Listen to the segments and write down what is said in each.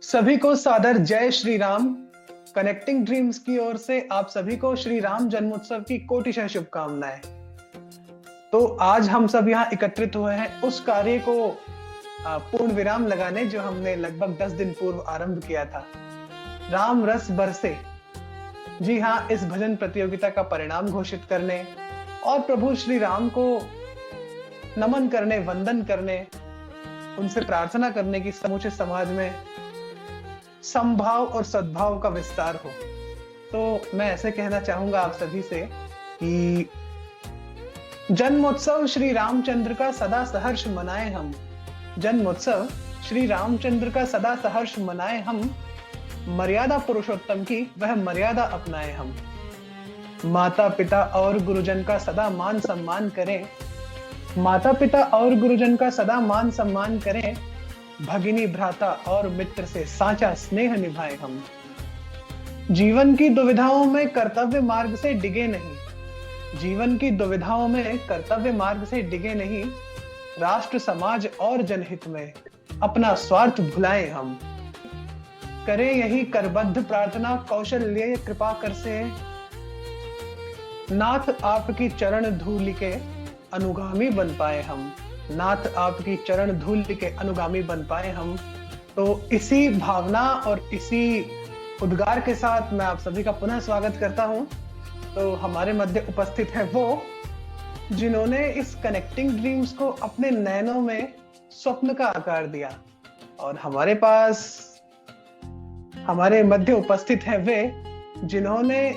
सभी को सादर जय श्री राम। कनेक्टिंग ड्रीम्स की ओर से आप सभी को श्री राम जन्मोत्सव की कोटिशः शुभकामनाएं। तो आज हम सब यहाँ एकत्रित हुए हैं उस कार्य को पूर्ण विराम लगाने जो हमने लगभग 10 दिन पूर्व आरंभ किया था। राम रस बरसे, जी हाँ, इस भजन प्रतियोगिता का परिणाम घोषित करने और प्रभु श्री राम को नमन करने, वंदन करने, उनसे प्रार्थना करने की समूचे समाज में समभाव और सद्भाव का विस्तार हो। तो मैं ऐसे कहना चाहूंगा आप सभी से कि जन्मोत्सव श्री रामचंद्र का सदा सहर्ष मनाए हम। जन्मोत्सव श्री रामचंद्र का सदा सहर्ष मनाए हम। मर्यादा पुरुषोत्तम की वह मर्यादा अपनाए हम। माता पिता और गुरुजन का सदा मान सम्मान करें। माता पिता और गुरुजन का सदा मान सम्मान करें। भगिनी भ्राता और मित्र से साचा स्नेह निभाए हम। जीवन की दुविधाओं में कर्तव्य मार्ग से डिगे नहीं। जीवन की दुविधाओं में कर्तव्य मार्ग से डिगे नहीं। राष्ट्र समाज और जनहित में अपना स्वार्थ भुलाएं हम। करें यही करबद्ध प्रार्थना कौशल्य कृपा कर से। नाथ आपकी चरण धूलि के अनुगामी बन पाए हम। नाथ आपकी चरण धूल के अनुगामी बन पाए हम। तो इसी भावना और इसी उद्गार के साथ मैं आप सभी का पुनः स्वागत करता हूं। तो हमारे मध्य उपस्थित है वो जिन्होंने इस कनेक्टिंग ड्रीम्स को अपने नयनों में स्वप्न का आकार दिया, और हमारे मध्य उपस्थित है वे जिन्होंने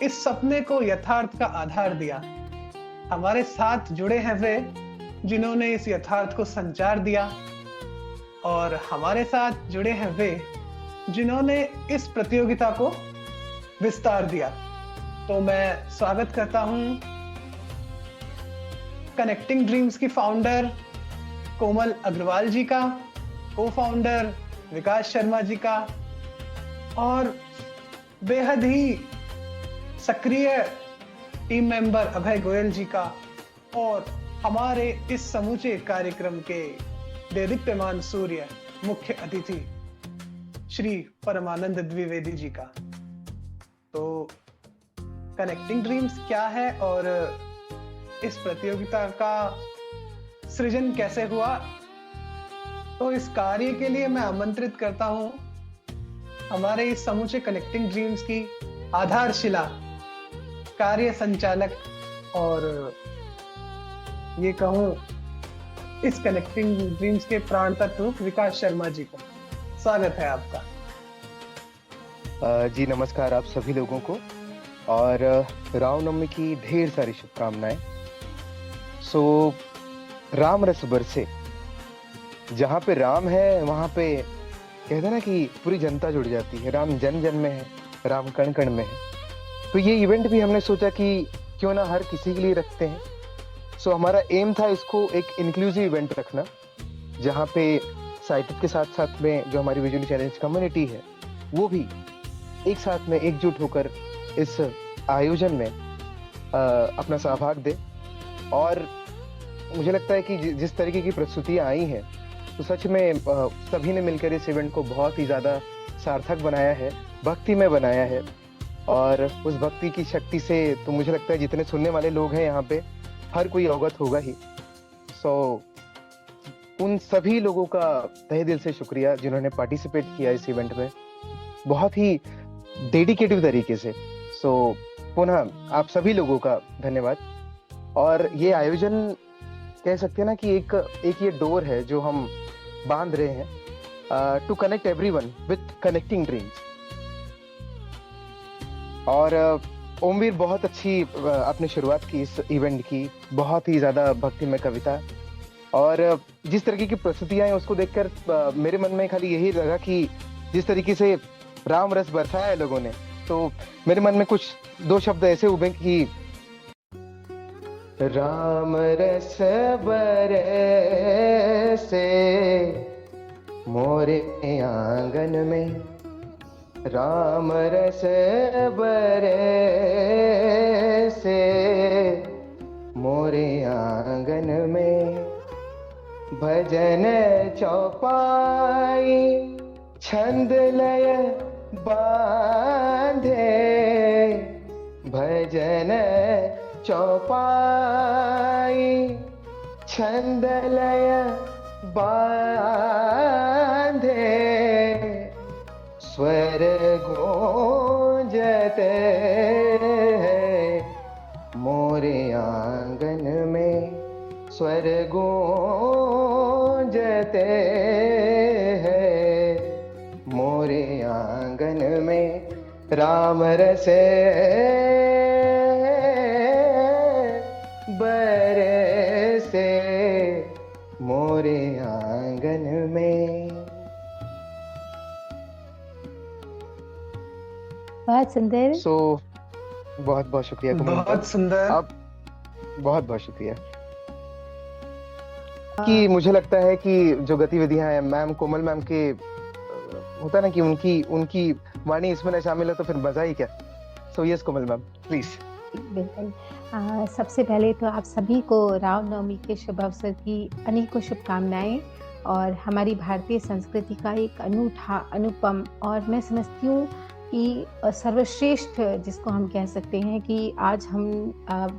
इस सपने को यथार्थ का आधार दिया। हमारे साथ जुड़े हैं वे जिन्होंने इस यथार्थ को संचार दिया, और हमारे साथ जुड़े हैं वे जिन्होंने इस प्रतियोगिता को विस्तार दिया। तो मैं स्वागत करता हूं कनेक्टिंग ड्रीम्स की फाउंडर कोमल अग्रवाल जी का, को फाउंडर विकास शर्मा जी का, और बेहद ही सक्रिय टीम मेंबर अभय गोयल जी का, और हमारे इस समूचे कार्यक्रम के देदीप्यमान सूर्य मुख्य अतिथि श्री परमानंद द्विवेदी जी का। तो कनेक्टिंग ड्रीम्स क्या है और इस प्रतियोगिता का सृजन कैसे हुआ, तो इस कार्य के लिए मैं आमंत्रित करता हूं हमारे इस समूचे कनेक्टिंग ड्रीम्स की आधारशिला, कार्य संचालक, और ये कहूं इस कनेक्टिंग ड्रीम्स के प्राण तत्व विकास शर्मा जी को। स्वागत है आपका। जी नमस्कार आप सभी लोगों को, और रामनवमी की ढेर सारी शुभकामनाएं। सो राम रस बरसे, जहाँ पे राम है वहाँ पे कहते हैं ना कि पूरी जनता जुड़ जाती है। राम जन जन में है, राम कण कण में है। तो ये इवेंट भी हमने सोचा कि क्यों ना हर किसी के लिए रखते हैं। सो हमारा एम था इसको एक इंक्लूसिव इवेंट रखना, जहाँ पे साइटेड के साथ साथ में जो हमारी विजुअली चैलेंज कम्युनिटी है वो भी एक साथ में एकजुट होकर इस आयोजन में अपना सहभाग दे। और मुझे लगता है कि जिस तरीके की प्रस्तुतियाँ आई हैं, तो सच में सभी ने मिलकर इस इवेंट को बहुत ही ज़्यादा सार्थक बनाया है, भक्ति में बनाया है। और उस भक्ति की शक्ति से तो मुझे लगता है जितने सुनने वाले लोग हैं यहाँ पे हर कोई अवगत होगा ही। सो उन सभी लोगों का तहे दिल से शुक्रिया जिन्होंने पार्टिसिपेट किया इस इवेंट में बहुत ही डेडिकेटिव तरीके से। सो पुनः आप सभी लोगों का धन्यवाद। और ये आयोजन कह सकते हैं ना कि एक ये डोर है जो हम बांध रहे हैं to connect everyone with connecting dreams. और ओमवीर बहुत अच्छी आपने शुरुआत की इस इवेंट की, बहुत ही ज्यादा भक्ति में कविता, और जिस तरीके की प्रस्तुतियां हैं उसको देखकर मेरे मन में खाली यही लगा कि जिस तरीके से राम रस बरसाया है लोगों ने, तो मेरे मन में कुछ दो शब्द ऐसे उभे कि राम रस बरसे मोरे आंगन में, राम रस बरसे मोरे आंगन में, भजन चौपाई छंद लय बांधे भजन चौपाई, छंद लय बांधे स्वर गूंजते हैं मोरे आंगन में, स्वर गूंजते हैं मोरे आंगन में, राम रसे बरसे मोरे आंगन में। बहुत सुंदर। बहुत बहुत शुक्रिया कोमल मैम। बहुत सुंदर। आप बहुत बहुत शुक्रिया कि मुझे लगता है कि जो गतिविधियां हैं मैम, कोमल मैम के होता है ना कि उनकी वाणी इसमें न शामिल है तो फिर मजा ही क्या। So yes Komal ma'am please. बिल्कुल। सबसे पहले तो आप सभी को रामनवमी के शुभ अवसर की अनेकों शुभकामनाएं, और हमारी भारतीय संस्कृति का एक अनूठा, अनुपम और मैं समझती हूँ कि सर्वश्रेष्ठ जिसको हम कह सकते हैं कि आज हम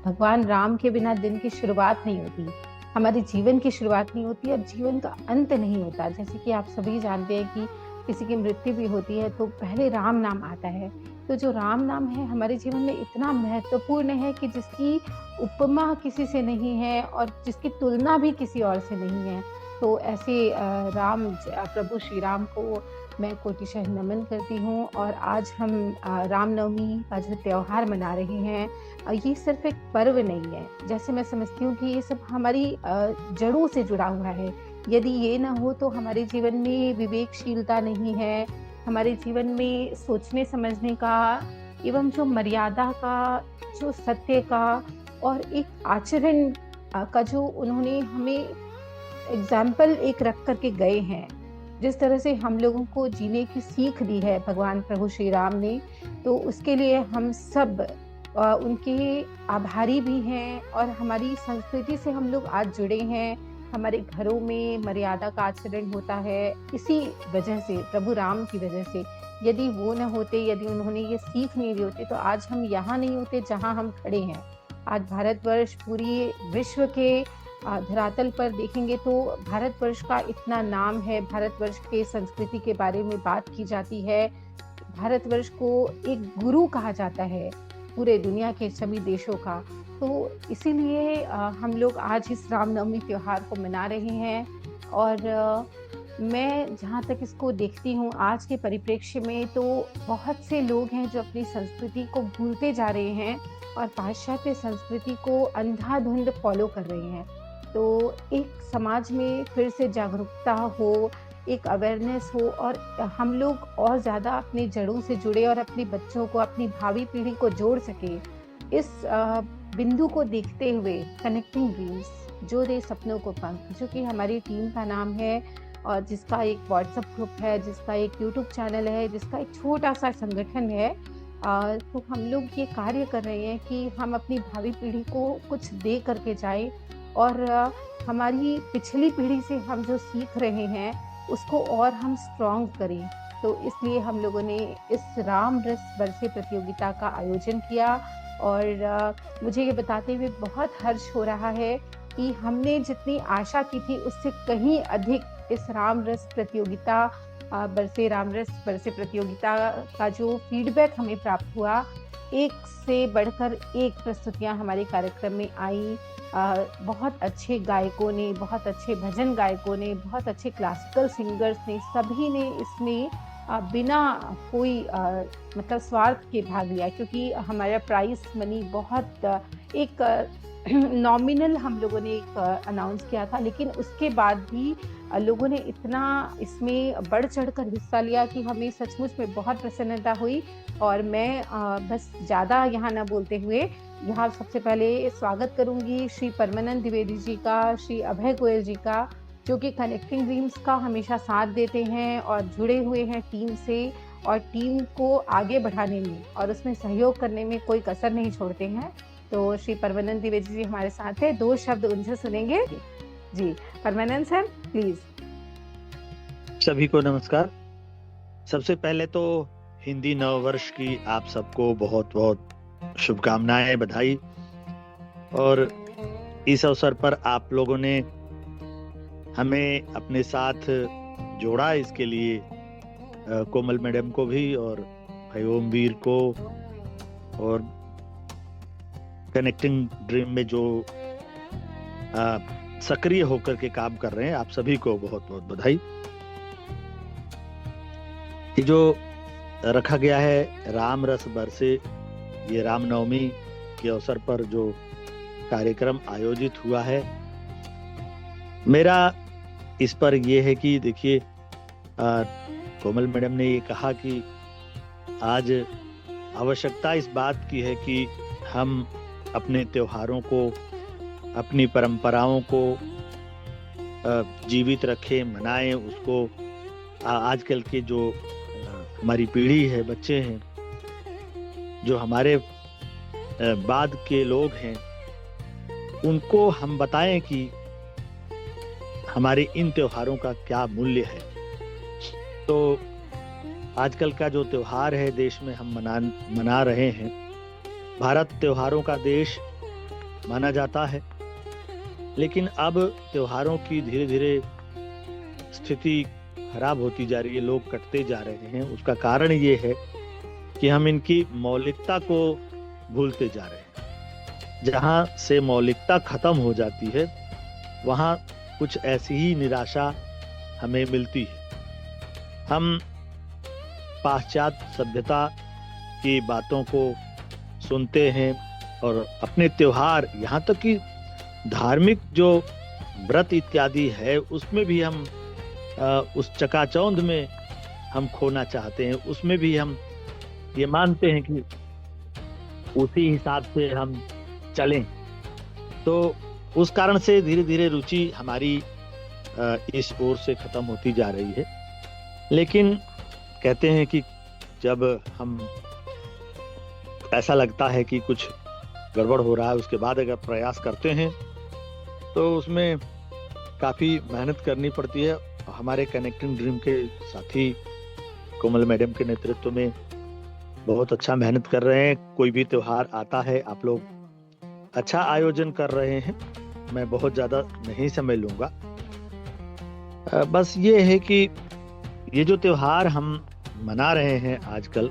भगवान राम के बिना दिन की शुरुआत नहीं होती, हमारे जीवन की शुरुआत नहीं होती और जीवन का अंत नहीं होता। जैसे कि आप सभी जानते हैं कि किसी की मृत्यु भी होती है तो पहले राम नाम आता है। तो जो राम नाम है हमारे जीवन में इतना महत्वपूर्ण है कि जिसकी उपमा किसी से नहीं है और जिसकी तुलना भी किसी और से नहीं है। तो ऐसे प्रभु श्री राम को मैं कोटिशः नमन करती हूँ। और आज हम रामनवमी का जो त्योहार मना रहे हैं, ये सिर्फ एक पर्व नहीं है, जैसे मैं समझती हूँ कि ये सब हमारी जड़ों से जुड़ा हुआ है। यदि ये ना हो तो हमारे जीवन में विवेकशीलता नहीं है, हमारे जीवन में सोचने समझने का एवं जो मर्यादा का, जो सत्य का और एक आचरण का जो उन्होंने हमें एग्जाम्पल एक रख करके गए हैं, जिस तरह से हम लोगों को जीने की सीख दी है भगवान प्रभु श्री राम ने, तो उसके लिए हम सब उनके आभारी भी हैं। और हमारी संस्कृति से हम लोग आज जुड़े हैं, हमारे घरों में मर्यादा का आचरण होता है इसी वजह से, प्रभु राम की वजह से। यदि वो न होते, यदि उन्होंने ये सीख नहीं दी होती तो आज हम यहाँ नहीं होते जहाँ हम खड़े हैं। आज भारतवर्ष पूरी विश्व के धरातल पर देखेंगे तो भारतवर्ष का इतना नाम है, भारतवर्ष के संस्कृति के बारे में बात की जाती है, भारतवर्ष को एक गुरु कहा जाता है पूरे दुनिया के सभी देशों का। तो इसीलिए हम लोग आज इस रामनवमी त्योहार को मना रहे हैं। और मैं जहाँ तक इसको देखती हूँ आज के परिप्रेक्ष्य में, तो बहुत से लोग हैं जो अपनी संस्कृति को भूलते जा रहे हैं और पाश्चात्य संस्कृति को अंधाधुंध फॉलो कर रहे हैं। तो एक समाज में फिर से जागरूकता हो, एक अवेयरनेस हो और हम लोग और ज़्यादा अपनी जड़ों से जुड़े और अपने बच्चों को, अपनी भावी पीढ़ी को जोड़ सके। इस बिंदु को देखते हुए कनेक्टिंग ड्रीम्स, जो दे सपनों को पंख, जो कि हमारी टीम का नाम है और जिसका एक व्हाट्सएप ग्रुप है, जिसका एक यूट्यूब चैनल है, जिसका एक छोटा सा संगठन है, तो हम लोग ये कार्य कर रहे हैं कि हम अपनी भावी पीढ़ी को कुछ दे करके जाएं और हमारी पिछली पीढ़ी से हम जो सीख रहे हैं उसको और हम स्ट्रॉन्ग करें। तो इसलिए हम लोगों ने इस राम रस बरसे प्रतियोगिता का आयोजन किया और मुझे ये बताते हुए बहुत हर्ष हो रहा है कि हमने जितनी आशा की थी उससे कहीं अधिक इस राम रस प्रतियोगिता राम रस बरसे प्रतियोगिता का जो फीडबैक हमें प्राप्त हुआ, एक से बढ़कर एक प्रस्तुतियां हमारे कार्यक्रम में आई। बहुत अच्छे गायकों ने, बहुत अच्छे भजन गायकों ने, बहुत अच्छे क्लासिकल सिंगर्स ने, सभी ने इसमें बिना कोई मतलब स्वार्थ के भाग लिया, क्योंकि हमारा प्राइस मनी बहुत एक नॉमिनल हम लोगों ने एक अनाउंस किया था, लेकिन उसके बाद भी लोगों ने इतना इसमें बढ़ चढ़कर हिस्सा लिया कि हमें सचमुच में बहुत प्रसन्नता हुई। और मैं बस ज़्यादा यहाँ ना बोलते हुए यहाँ सबसे पहले स्वागत करूँगी श्री परमानंद द्विवेदी जी का, श्री अभय गोयल जी का, जो कि कनेक्टिंग ड्रीम्स का हमेशा साथ देते हैं और जुड़े हुए हैं टीम से और टीम को आगे बढ़ाने में और उसमें सहयोग करने में कोई कसर नहीं छोड़ते हैं। तो श्री परमानंद द्विवेदी जी हमारे साथ है, 2 शब्द उनसे सुनेंगे। जी परमानंद सर प्लीज। सभी को नमस्कार। सबसे पहले तो हिंदी नव वर्ष की आप सबको बहुत बहुत शुभकामनाएं, बधाई। और इस अवसर पर आप लोगों ने हमें अपने साथ जोड़ा, इसके लिए कोमल मैडम को भी और भाई ओमवीर को और कनेक्टिंग ड्रीम में जो सक्रिय होकर के काम कर रहे हैं, आप सभी को बहुत बहुत बधाई। ये जो रखा गया है राम रस बरसे, ये रामनवमी के अवसर पर जो कार्यक्रम आयोजित हुआ है, मेरा इस पर ये है कि देखिए, कोमल मैडम ने ये कहा कि आज आवश्यकता इस बात की है कि हम अपने त्योहारों को, अपनी परंपराओं को जीवित रखें, मनाएं उसको। आजकल के जो हमारी पीढ़ी है, बच्चे हैं, जो हमारे बाद के लोग हैं, उनको हम बताएं कि हमारे इन त्योहारों का क्या मूल्य है। तो आजकल का जो त्योहार है देश में हम मना रहे हैं, भारत त्योहारों का देश माना जाता है, लेकिन अब त्योहारों की धीरे धीरे स्थिति खराब होती जा रही है, लोग कटते जा रहे हैं। उसका कारण ये है कि हम इनकी मौलिकता को भूलते जा रहे हैं। जहां से मौलिकता खत्म हो जाती है, वहां कुछ ऐसी ही निराशा हमें मिलती है। हम पाश्चात्य सभ्यता की बातों को सुनते हैं और अपने त्योहार, यहाँ तक कि धार्मिक जो व्रत इत्यादि है, उसमें भी हम उस चकाचौंध में हम खोना चाहते हैं। उसमें भी हम ये मानते हैं कि उसी हिसाब से हम चलें। तो उस कारण से धीरे धीरे रुचि हमारी इस ओर से खत्म होती जा रही है। लेकिन कहते हैं कि जब हम, ऐसा लगता है कि कुछ गड़बड़ हो रहा है, उसके बाद अगर प्रयास करते हैं तो उसमें काफी मेहनत करनी पड़ती है। हमारे कनेक्टिंग ड्रीम के साथी कोमल मैडम के नेतृत्व में बहुत अच्छा मेहनत कर रहे हैं। कोई भी त्योहार आता है, आप लोग अच्छा आयोजन कर रहे हैं। मैं बहुत ज्यादा नहीं समय लूंगा। बस ये है कि ये जो त्योहार हम मना रहे हैं आजकल,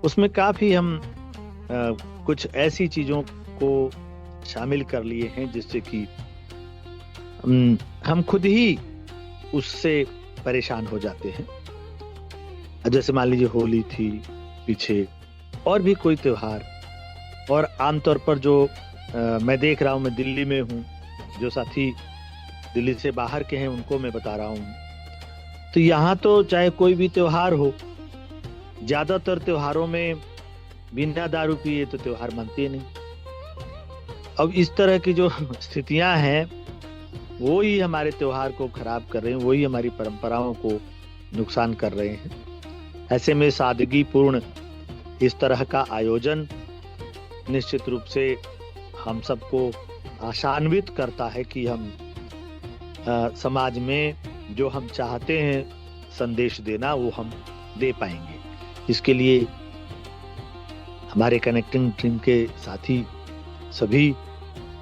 उसमें काफी हम कुछ ऐसी चीजों को शामिल कर लिए हैं जिससे कि हम खुद ही उससे परेशान हो जाते हैं। जैसे मान लीजिए होली थी पीछे, और भी कोई त्योहार। और आमतौर पर जो मैं देख रहा हूँ, मैं दिल्ली में हूँ, जो साथी दिल्ली से बाहर के हैं उनको मैं बता रहा हूँ, तो यहाँ तो चाहे कोई भी त्योहार हो, ज्यादातर त्योहारों में बिना दारू पिए तो त्योहार मनते नहीं। अब इस तरह की जो स्थितियां हैं, वो ही हमारे त्योहार को खराब कर रहे हैं, वही हमारी परंपराओं को नुकसान कर रहे हैं। ऐसे में सादगी पूर्ण इस तरह का आयोजन निश्चित रूप से हम सबको आशान्वित करता है कि हम समाज में जो हम चाहते हैं संदेश देना, वो हम दे पाएंगे। इसके लिए हमारे कनेक्टिंग टीम के साथी सभी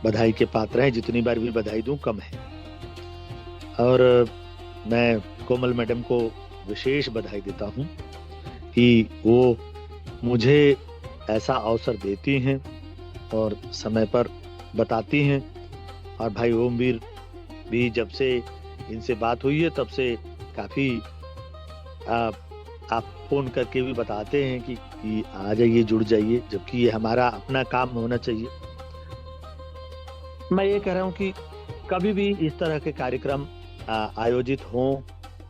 बधाई के पात्र हैं। जितनी बार भी बधाई दूं कम है। और मैं कोमल मैडम को विशेष बधाई देता हूं कि वो मुझे ऐसा अवसर देती हैं और समय पर बताती हैं। और भाई ओमवीर भी, जब से इनसे बात हुई है तब से काफी आप फोन करके भी बताते हैं कि आ जाइए, जुड़ जाइए, जबकि ये हमारा अपना काम होना चाहिए। मैं ये कह रहा हूँ कि कभी भी इस तरह के कार्यक्रम आयोजित हों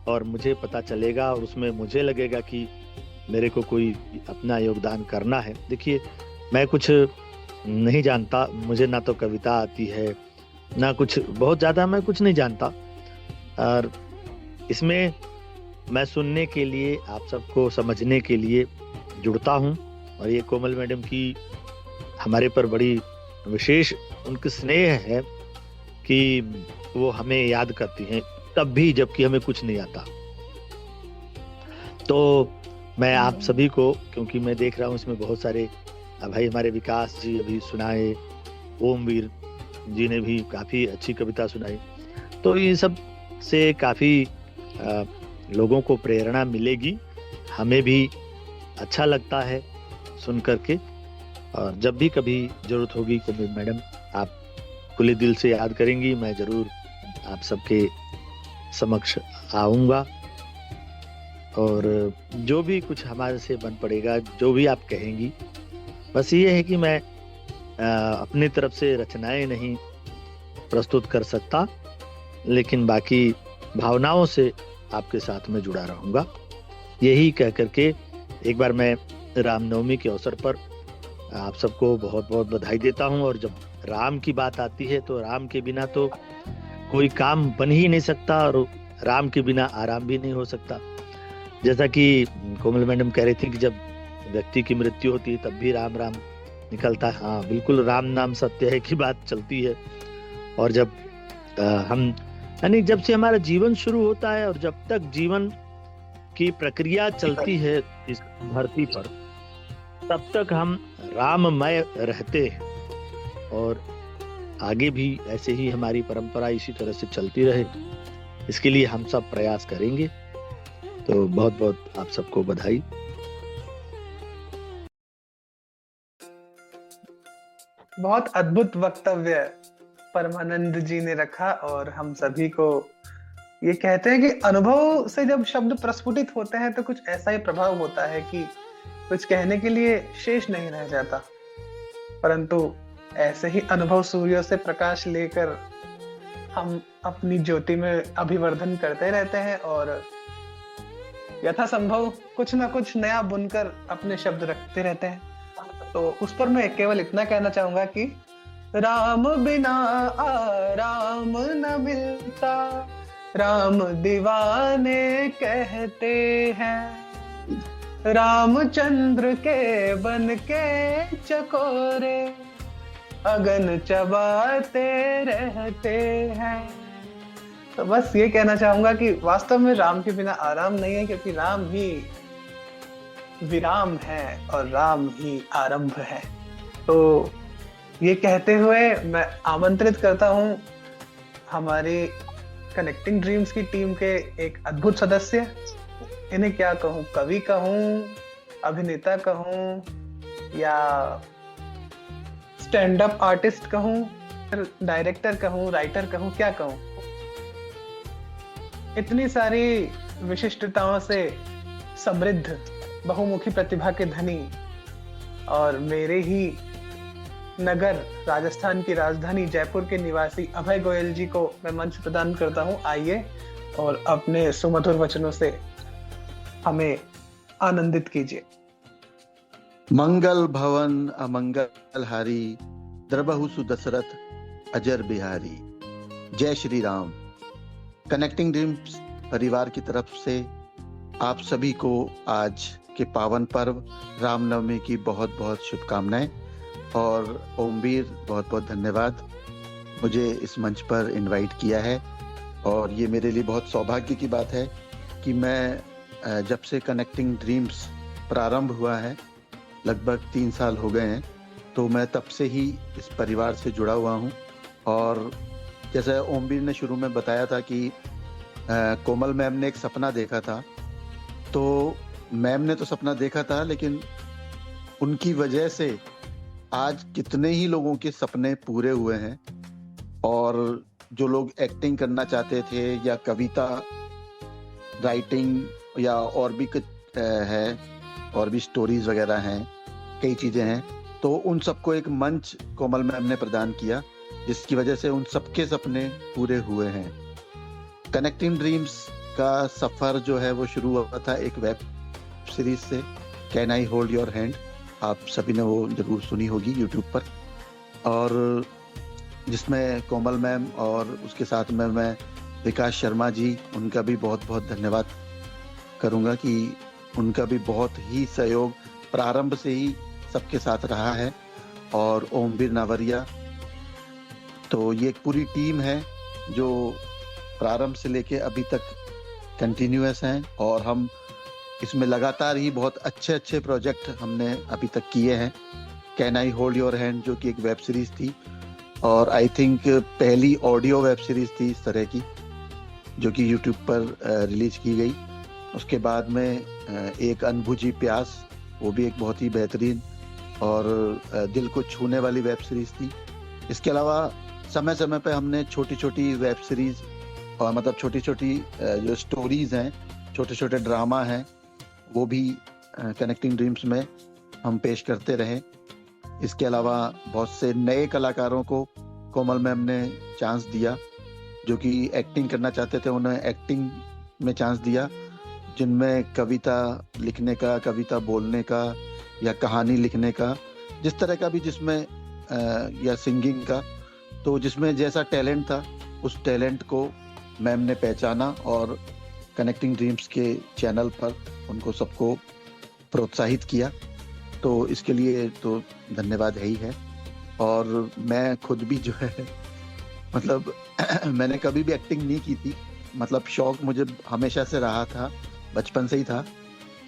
और मुझे पता चलेगा और उसमें मुझे लगेगा कि मेरे को कोई अपना योगदान करना है। देखिए, मैं कुछ नहीं जानता, मुझे ना तो कविता आती है, ना कुछ बहुत ज्यादा, मैं कुछ नहीं जानता। और इसमें मैं सुनने के लिए, आप सबको समझने के लिए जुड़ता हूँ। और ये कोमल मैडम की हमारे पर बड़ी विशेष उनकी स्नेह है कि वो हमें याद करती हैं, तब भी जबकि हमें कुछ नहीं आता। तो मैं आप सभी को, क्योंकि मैं देख रहा हूँ इसमें बहुत सारे भाई, हमारे विकास जी अभी सुनाए, ओमवीर जी ने भी काफी अच्छी कविता सुनाई, तो ये सब से काफी लोगों को प्रेरणा मिलेगी, हमें भी अच्छा लगता है सुन करके। और जब भी कभी जरूरत होगी कोमल मैडम, आप खुले दिल से याद करेंगी, मैं जरूर आप सबके समक्ष आऊंगा, और जो भी कुछ हमारे से बन पड़ेगा, जो भी आप कहेंगी, बस ये है कि मैं अपनी तरफ से रचनाएं नहीं प्रस्तुत कर सकता, लेकिन बाकी भावनाओं से आपके साथ में जुड़ा रहूंगा। यही कह करके एक बार मैं रामनवमी के अवसर पर आप सबको बहुत बहुत बधाई देता हूं। और जब राम की बात आती है तो राम के बिना तो कोई काम बन ही नहीं सकता, और राम के बिना आराम भी नहीं हो सकता। जैसा कि कोमल मैडम कह रही थी कि जब व्यक्ति की मृत्यु होती है तब भी राम राम निकलता है। हाँ, बिल्कुल राम नाम सत्य है की बात चलती है। और जब हम यानी जब से हमारा जीवन शुरू होता है और जब तक जीवन की प्रक्रिया चलती है इस धरती पर, तब तक हम राममय रहते हैं, और आगे भी ऐसे ही हमारी परंपरा इसी तरह से चलती रहे, इसके लिए हम सब प्रयास करेंगे। तो बहुत बहुत आप सबको बधाई। बहुत अद्भुत वक्तव्य परमानंद जी ने रखा, और हम सभी को ये कहते हैं कि अनुभव से जब शब्द प्रस्फुटित होते हैं तो कुछ ऐसा ही प्रभाव होता है कि कुछ कहने के लिए शेष नहीं रह जाता, परंतु ऐसे ही अनुभव सूर्यों से प्रकाश लेकर हम अपनी ज्योति में अभिवर्धन करते रहते हैं, और यथासंभव कुछ ना कुछ नया बुनकर अपने शब्द रखते रहते हैं। तो उस पर मैं केवल इतना कहना चाहूंगा कि राम बिना आराम न मिलता, राम दीवाने कहते हैं, रामचंद्र के बन के चकोरे अगन चबाते रहते हैं। तो बस ये कहना चाहूंगा कि वास्तव में राम के बिना आराम नहीं है, क्योंकि राम ही विराम है और राम ही आरंभ है। तो ये कहते हुए मैं आमंत्रित करता हूं हमारी कनेक्टिंग ड्रीम्स की टीम के एक अद्भुत सदस्य, इन्हें क्या कहूं, कवि कहूं, अभिनेता कहूं, या स्टैंड अप आर्टिस्ट कहूं, डायरेक्टर कहूं, राइटर कहूं, क्या कहूं। इतनी सारी विशिष्टताओं से समृद्ध बहुमुखी प्रतिभा के धनी और मेरे ही नगर राजस्थान की राजधानी जयपुर के निवासी अभय गोयल जी को मैं मंच प्रदान करता हूं। आइए और अपने सुमधुर वचनों से हमें आनंदित कीजिए। मंगल भवन अमंगल हारी, द्रबहु सुदशरथ अजर बिहारी। जय श्री राम। कनेक्टिंग ड्रीम्स परिवार की तरफ से आप सभी को आज के पावन पर्व रामनवमी की बहुत बहुत शुभकामनाएं, और ओमवीर बहुत बहुत धन्यवाद मुझे इस मंच पर इनवाइट किया है। और ये मेरे लिए बहुत सौभाग्य की बात है कि मैं जब से कनेक्टिंग ड्रीम्स प्रारंभ हुआ है, लगभग 3 साल हो गए हैं, तो मैं तब से ही इस परिवार से जुड़ा हुआ हूँ। और जैसा ओमवीर ने शुरू में बताया था कि कोमल मैम ने एक सपना देखा था, तो मैम ने तो सपना देखा था, लेकिन उनकी वजह से आज कितने ही लोगों के सपने पूरे हुए हैं। और जो लोग एक्टिंग करना चाहते थे या कविता राइटिंग या और भी कुछ है, और भी स्टोरीज वगैरह हैं, कई चीजें हैं, तो उन सबको एक मंच कोमल मैम ने प्रदान किया, जिसकी वजह से उन सबके सपने पूरे हुए हैं। कनेक्टिंग ड्रीम्स का सफर जो है वो शुरू हुआ था एक वेब सीरीज से, can I hold your hand. आप सभी ने वो जरूर सुनी होगी यूट्यूब पर, और जिसमें कोमल मैम और उसके साथ में मैं विकास शर्मा जी, उनका भी बहुत बहुत धन्यवाद करूंगा कि उनका भी बहुत ही सहयोग प्रारंभ से ही सबके साथ रहा है। और ओमवीर नावरिया, तो ये एक पूरी टीम है जो प्रारंभ से लेके अभी तक कंटिन्यूअस हैं, और हम इसमें लगातार ही बहुत अच्छे अच्छे प्रोजेक्ट हमने अभी तक किए हैं। Can I hold your hand जो कि एक वेब सीरीज थी, और आई थिंक पहली ऑडियो वेब सीरीज थी इस तरह की जो कि यूट्यूब पर रिलीज की गई। उसके बाद में एक अनबुझी प्यास, वो भी एक बहुत ही बेहतरीन और दिल को छूने वाली वेब सीरीज थी। इसके अलावा समय समय पे हमने छोटी छोटी वेब सीरीज और मतलब छोटी छोटी जो स्टोरीज हैं, छोटे छोटे ड्रामा हैं, वो भी कनेक्टिंग ड्रीम्स में हम पेश करते रहे। इसके अलावा बहुत से नए कलाकारों को कोमल मैम ने चांस दिया, जो कि एक्टिंग करना चाहते थे, उन्हें एक्टिंग में चांस दिया, जिनमें कविता लिखने का, कविता बोलने का या कहानी लिखने का, जिस तरह का भी जिसमें या सिंगिंग का, तो जिसमें जैसा टैलेंट था उस टैलेंट को मैम ने पहचाना और कनेक्टिंग ड्रीम्स के चैनल पर उनको सबको प्रोत्साहित किया। तो इसके लिए तो धन्यवाद है ही है। और मैं खुद भी जो है मतलब मैंने कभी भी एक्टिंग नहीं की थी, मतलब शौक मुझे हमेशा से रहा था, बचपन से ही था,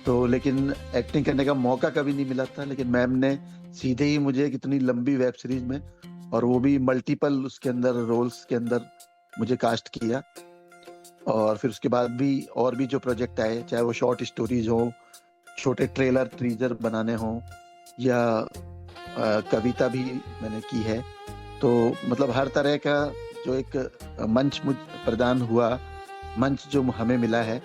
तो लेकिन एक्टिंग करने का मौका कभी नहीं मिला था। लेकिन मैम ने सीधे ही मुझे कितनी लंबी वेब सीरीज में, और वो भी मल्टीपल उसके अंदर रोल्स के अंदर मुझे कास्ट किया। और फिर उसके बाद भी और भी जो प्रोजेक्ट आए, चाहे वो शॉर्ट स्टोरीज हो, छोटे ट्रेलर टीजर बनाने हो, या कविता भी मैंने की है। तो मतलब हर तरह का जो एक मंच मुझ प्रदान हुआ, मंच जो हमें मिला है,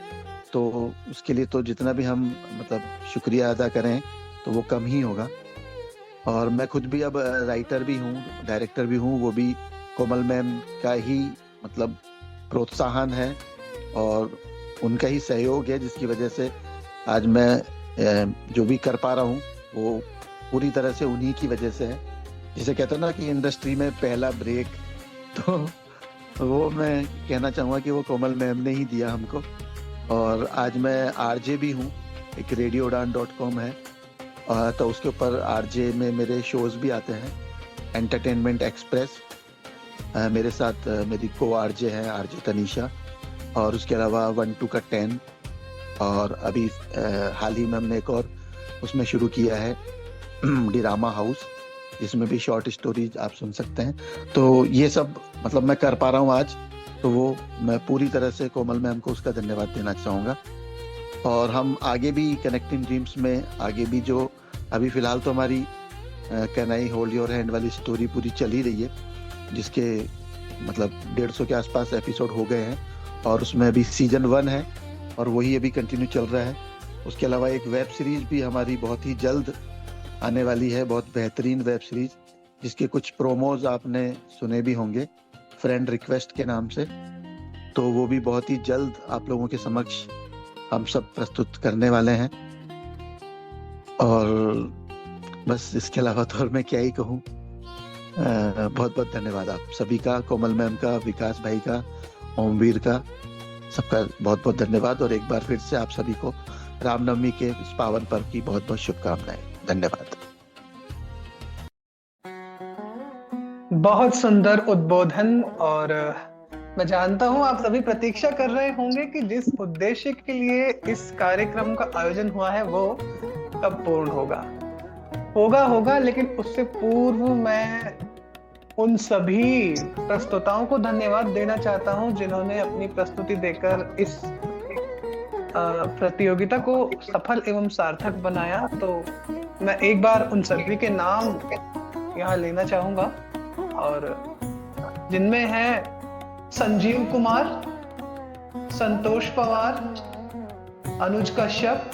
तो उसके लिए तो जितना भी हम मतलब शुक्रिया अदा करें तो वो कम ही होगा। और मैं खुद भी अब राइटर भी हूँ, डायरेक्टर भी हूँ, वो भी कोमल मैम का ही मतलब प्रोत्साहन है और उनका ही सहयोग है, जिसकी वजह से आज मैं जो भी कर पा रहा हूँ वो पूरी तरह से उन्हीं की वजह से है। जिसे कहते हैं ना कि इंडस्ट्री में पहला ब्रेक, तो वो मैं कहना चाहूँगा कि वो कोमल मैम ने ही दिया हमको। और आज मैं आरजे भी हूँ, एक radiodan.com है, तो उसके ऊपर आरजे में मेरे शोज भी आते हैं। एंटरटेनमेंट एक्सप्रेस, मेरे साथ मेरी को आरजे हैं आरजे तनीषा, और उसके अलावा 1-2 का 10, और अभी हाल ही में हमने एक और उसमें शुरू किया है डिरामा हाउस, जिसमें भी शॉर्ट स्टोरीज आप सुन सकते हैं। तो ये सब मतलब मैं कर पा रहा हूँ आज, तो वो मैं पूरी तरह से कोमल मैम को उसका धन्यवाद देना चाहूँगा। और हम आगे भी कनेक्टिंग ड्रीम्स में आगे भी जो अभी फिलहाल तो हमारी can I hold your hand वाली स्टोरी पूरी चल ही रही है, जिसके मतलब 150 के आसपास एपिसोड हो गए हैं, और उसमें अभी सीजन 1 है और वही अभी कंटिन्यू चल रहा है। उसके अलावा एक वेब सीरीज भी हमारी बहुत ही जल्द आने वाली है, बहुत बेहतरीन वेब सीरीज, जिसके कुछ प्रोमोज आपने सुने भी होंगे, फ्रेंड रिक्वेस्ट के नाम से। तो वो भी बहुत ही जल्द आप लोगों के समक्ष हम सब प्रस्तुत करने वाले हैं। और बस इसके अलावा तो और मैं क्या ही कहूँ। बहुत बहुत धन्यवाद आप सभी का, कोमल मैम का, विकास भाई का, ओमवीर का, सबका बहुत बहुत धन्यवाद। और एक बार फिर से आप सभी को रामनवमी के इस पावन पर्व की बहुत बहुत शुभकामनाएं। धन्यवाद। बहुत सुंदर उद्बोधन। और मैं जानता हूं आप सभी प्रतीक्षा कर रहे होंगे कि जिस उद्देश्य के लिए इस कार्यक्रम का आयोजन हुआ है वो कब पूर्ण होगा। लेकिन उससे पूर्व मैं उन सभी प्रस्तुताओं को धन्यवाद देना चाहता हूं जिन्होंने अपनी प्रस्तुति देकर इस प्रतियोगिता को सफल एवं सार्थक बनाया। तो मैं एक बार उन सभी के नाम यहाँ लेना चाहूंगा, और जिनमें हैं संजीव कुमार, संतोष पवार, अनुज कश्यप,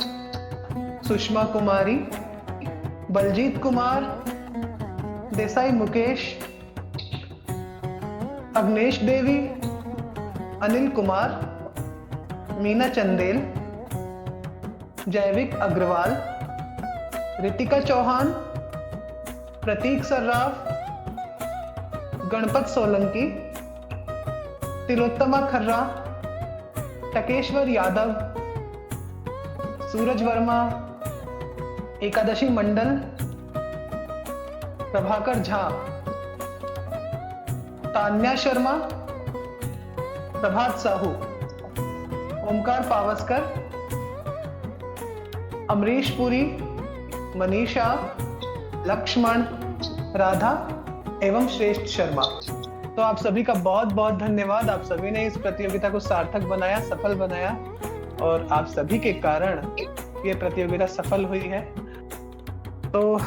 सुषमा कुमारी, बलजीत कुमार, देसाई मुकेश, अग्नेश देवी, अनिल कुमार, मीना चंदेल, जैविक अग्रवाल, रितिका चौहान, प्रतीक सर्राफ, गणपत सोलंकी, तिलोत्तमा खर्रा, टकेश्वर यादव, सूरज वर्मा, एकादशी मंडल, प्रभाकर झा, तान्या शर्मा, प्रभात साहू, ओमकार पावस्कर, अमरीश पुरी, मनीषा, लक्ष्मण, राधा एवं श्रेष्ठ शर्मा। तो आप सभी का बहुत बहुत धन्यवाद। आप सभी ने इस प्रतियोगिता को सार्थक बनाया, सफल बनाया, और आप सभी के कारण ये प्रतियोगिता सफल हुई है। तो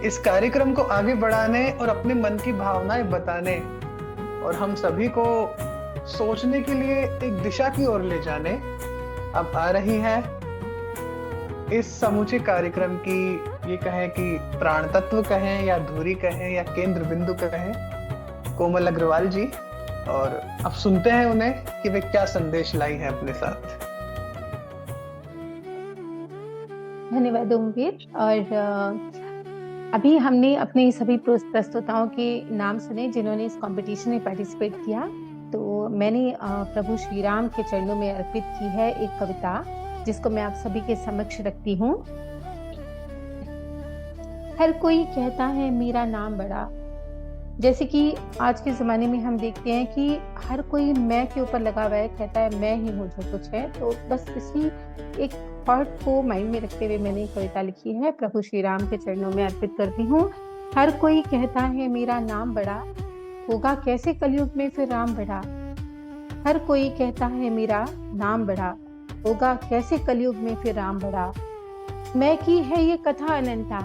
इस कार्यक्रम को आगे बढ़ाने और अपने मन की भावनाएं बताने और हम सभी को सोचने के लिए एक दिशा की ओर ले जाने अब आ रही है इस समूचे कार्यक्रम की, ये कहें कि प्राण तत्व कहें या धुरी कहें या केंद्र बिंदु कहें, कोमल अग्रवाल जी। और अब सुनते हैं उन्हें कि वे क्या संदेश लाई हैं अपने साथ। धन्यवाद ओमवीर। और अभी हमने अपने सभी प्रस्तोताओं के नाम सुने जिन्होंने इस कंपटीशन में पार्टिसिपेट किया। तो मैंने प्रभु श्री राम के चरणों में अर्पित की है एक कविता, जिसको मैं आप सभी के समक्ष रखती हूँ। हर कोई कहता है मेरा नाम बड़ा। जैसे कि आज के ज़माने में हम देखते हैं कि हर कोई मैं के ऊपर लगा हुआ है, कहता है मैं ही हूँ जो कुछ है। तो बस इसी एक थॉट को माइंड में रखते हुए मैंने कविता लिखी है, प्रभु श्री राम के चरणों में अर्पित करती हूँ। हर कोई कहता है मेरा नाम बड़ा, होगा कैसे कलयुग में फिर राम बड़ा। हर कोई कहता है मेरा नाम बड़ा, होगा कैसे कलयुग में फिर राम बड़ा। मैं की है ये कथा अनंता,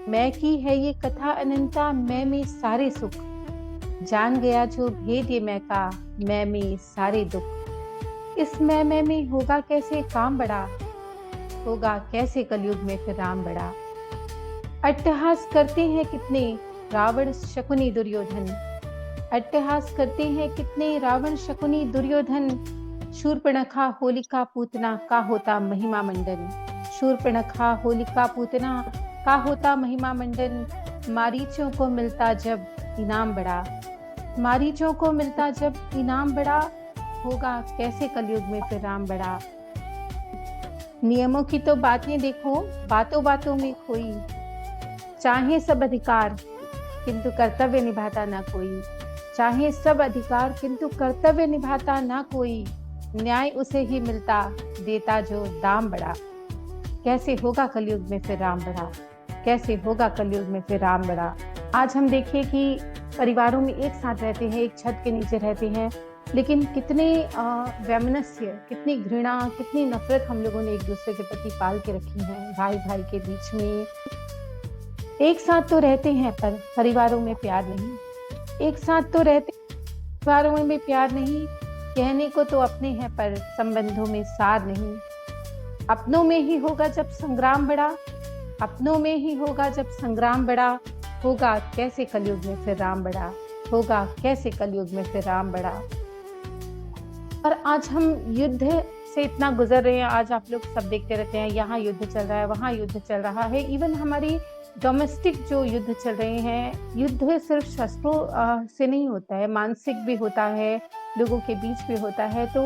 मैं की है ये कथा अनंता, मैं में सारे सुख। जान गया जो भेद ये मैं का, मैं में सारे दुख। इस मैं में होगा कैसे काम बड़ा, होगा कैसे कलयुग में फिर राम बड़ा। अट्टहास करते हैं कितने रावण शकुनी दुर्योधन, अट्टहास करते हैं कितने रावण शकुनी दुर्योधन। शूर्पणखा होलिका पूतना का होता महिमा मंडन, शूर्पणखा होलिका पूतना का होता महिमा मंडन। मारीचों को मिलता जब इनाम बड़ा, मारीचों को मिलता जब इनाम बड़ा, होगा कैसे कलयुग में फिर राम बड़ा। नियमों की तो बातें देखो, बातों बातों में खोई। चाहे सब अधिकार किंतु कर्तव्य निभाता ना कोई, चाहे सब अधिकार किंतु कर्तव्य निभाता ना कोई। न्याय उसे ही मिलता देता जो दाम बड़ा, कैसे होगा कलयुग में फिर राम बड़ा, कैसे होगा कलयुग में फिर राम बड़ा। आज हम देखिए कि परिवारों में एक साथ रहते हैं, एक छत के नीचे रहते हैं, लेकिन कितने वैमनस्य, कितनी घृणा, कितनी नफरत हम लोगों ने एक दूसरे के प्रति पाल के रखी है। भाई भाई के बीच में एक साथ तो रहते हैं पर परिवारों में प्यार नहीं, एक साथ तो रहते परिवारों में प्यार नहीं। कहने को तो अपने हैं पर संबंधों में सार नहीं। अपनों में ही होगा जब संग्राम बड़ा, अपनों में ही होगा जब संग्राम बड़ा। होगा कैसे कलयुग में फिर राम बड़ा, होगा कैसे कलयुग में फिर राम बड़ा। और आज हम युद्ध से इतना गुजर रहे हैं, आज आप लोग सब देखते रहते हैं, यहाँ युद्ध चल रहा है, वहाँ युद्ध चल रहा है। इवन हमारी डोमेस्टिक जो युद्ध चल रहे हैं, युद्ध सिर्फ शस्त्रों से नहीं होता है, मानसिक भी होता है, लोगों के बीच भी होता है। तो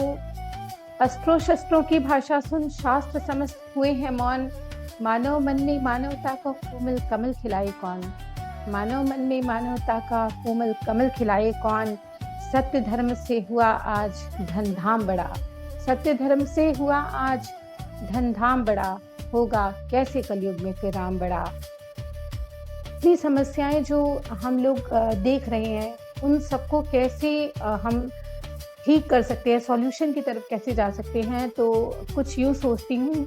अस्त्रों शस्त्रों की भाषा सुन शास्त्र समस्त हुए हैं मौन। मानव मन में मानवता का कोमल कमल खिलाए कौन, मानव मन में मानवता का कोमल कमल खिलाए कौन। सत्य धर्म से हुआ आज धन धाम बड़ा, सत्य धर्म से हुआ आज धन धाम बड़ा। होगा कैसे कलयुग में फिर राम बड़ा। इतनी समस्याएं जो हम लोग देख रहे हैं, उन सबको कैसे हम ठीक कर सकते हैं, सॉल्यूशन की तरफ कैसे जा सकते हैं। तो कुछ यूँ सोचती हूँ,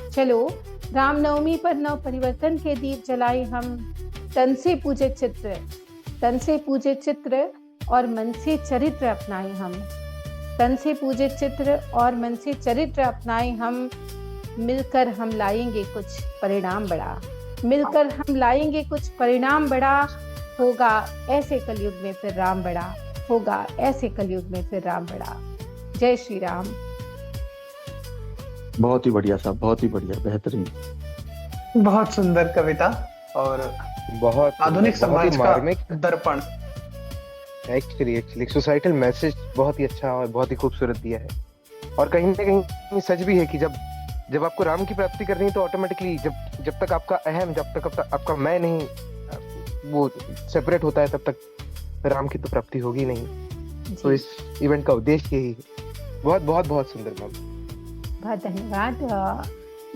चलो रामनवमी पर नव परिवर्तन के दीप जलाए हम। तन से पूजे चित्र, तन से पूजे चित्र और मन से चरित्र अपनाए हम। तन से पूजे चित्र और मन से चरित्र अपनाए हम। मिलकर हम लाएंगे कुछ परिणाम बड़ा, मिलकर हम लाएंगे कुछ परिणाम बड़ा। होगा ऐसे कलयुग में फिर राम बड़ा, होगा ऐसे कलयुग में फिर राम बड़ा। जय श्री राम। बहुत ही बढ़िया साहब, बहुत ही बढ़िया, बेहतरीन। बहुत सुंदर कविता और बहुत आधुनिक समाज का मार्मिक दर्पण। एक्चुअली सोसाइटल मैसेज बहुत ही अच्छा और बहुत ही खूबसूरत दिया है। और कहीं ना कहीं सच भी है कि जब आपको राम की प्राप्ति करनी है तो ऑटोमेटिकली जब तक आपका अहम, जब तक आपका मैं नहीं वो सेपरेट होता है, तब तक राम की तो प्राप्ति होगी नहीं। तो इस इवेंट का उद्देश्य यही है। बहुत बहुत बहुत सुंदर मैम, बहुत धन्यवाद।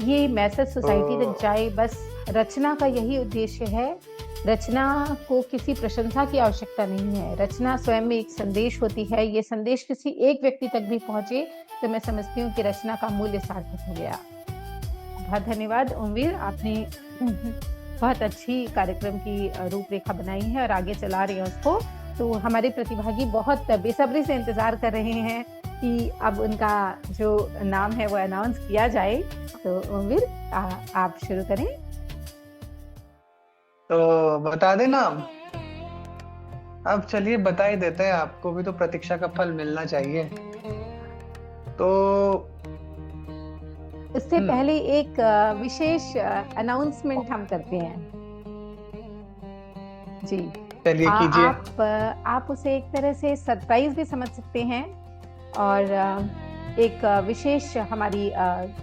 ये मैसेज सोसाइटी तक जाए, बस रचना का यही उद्देश्य है। रचना को किसी प्रशंसा की आवश्यकता नहीं है, रचना स्वयं में एक संदेश होती है। ये संदेश किसी एक व्यक्ति तक भी पहुंचे तो मैं समझती हूँ कि रचना का मूल्य सार्थक हो गया। बहुत धन्यवाद ओमवीर, आपने बहुत अच्छी कार्यक्रम की रूपरेखा बनाई है और आगे चला रहे हैं उसको। तो हमारे प्रतिभागी बहुत बेसब्री से इंतजार कर रहे हैं कि अब उनका जो नाम है वो अनाउंस किया जाए। तो ओमवीर आप शुरू करें। तो बता देना। अब चलिए बता ही देते हैं, आपको भी तो प्रतीक्षा का फल मिलना चाहिए। तो उससे पहले एक विशेष अनाउंसमेंट हम करते हैं जी। चलिए कीजिए। आप उसे एक तरह से सरप्राइज भी समझ सकते हैं और एक विशेष हमारी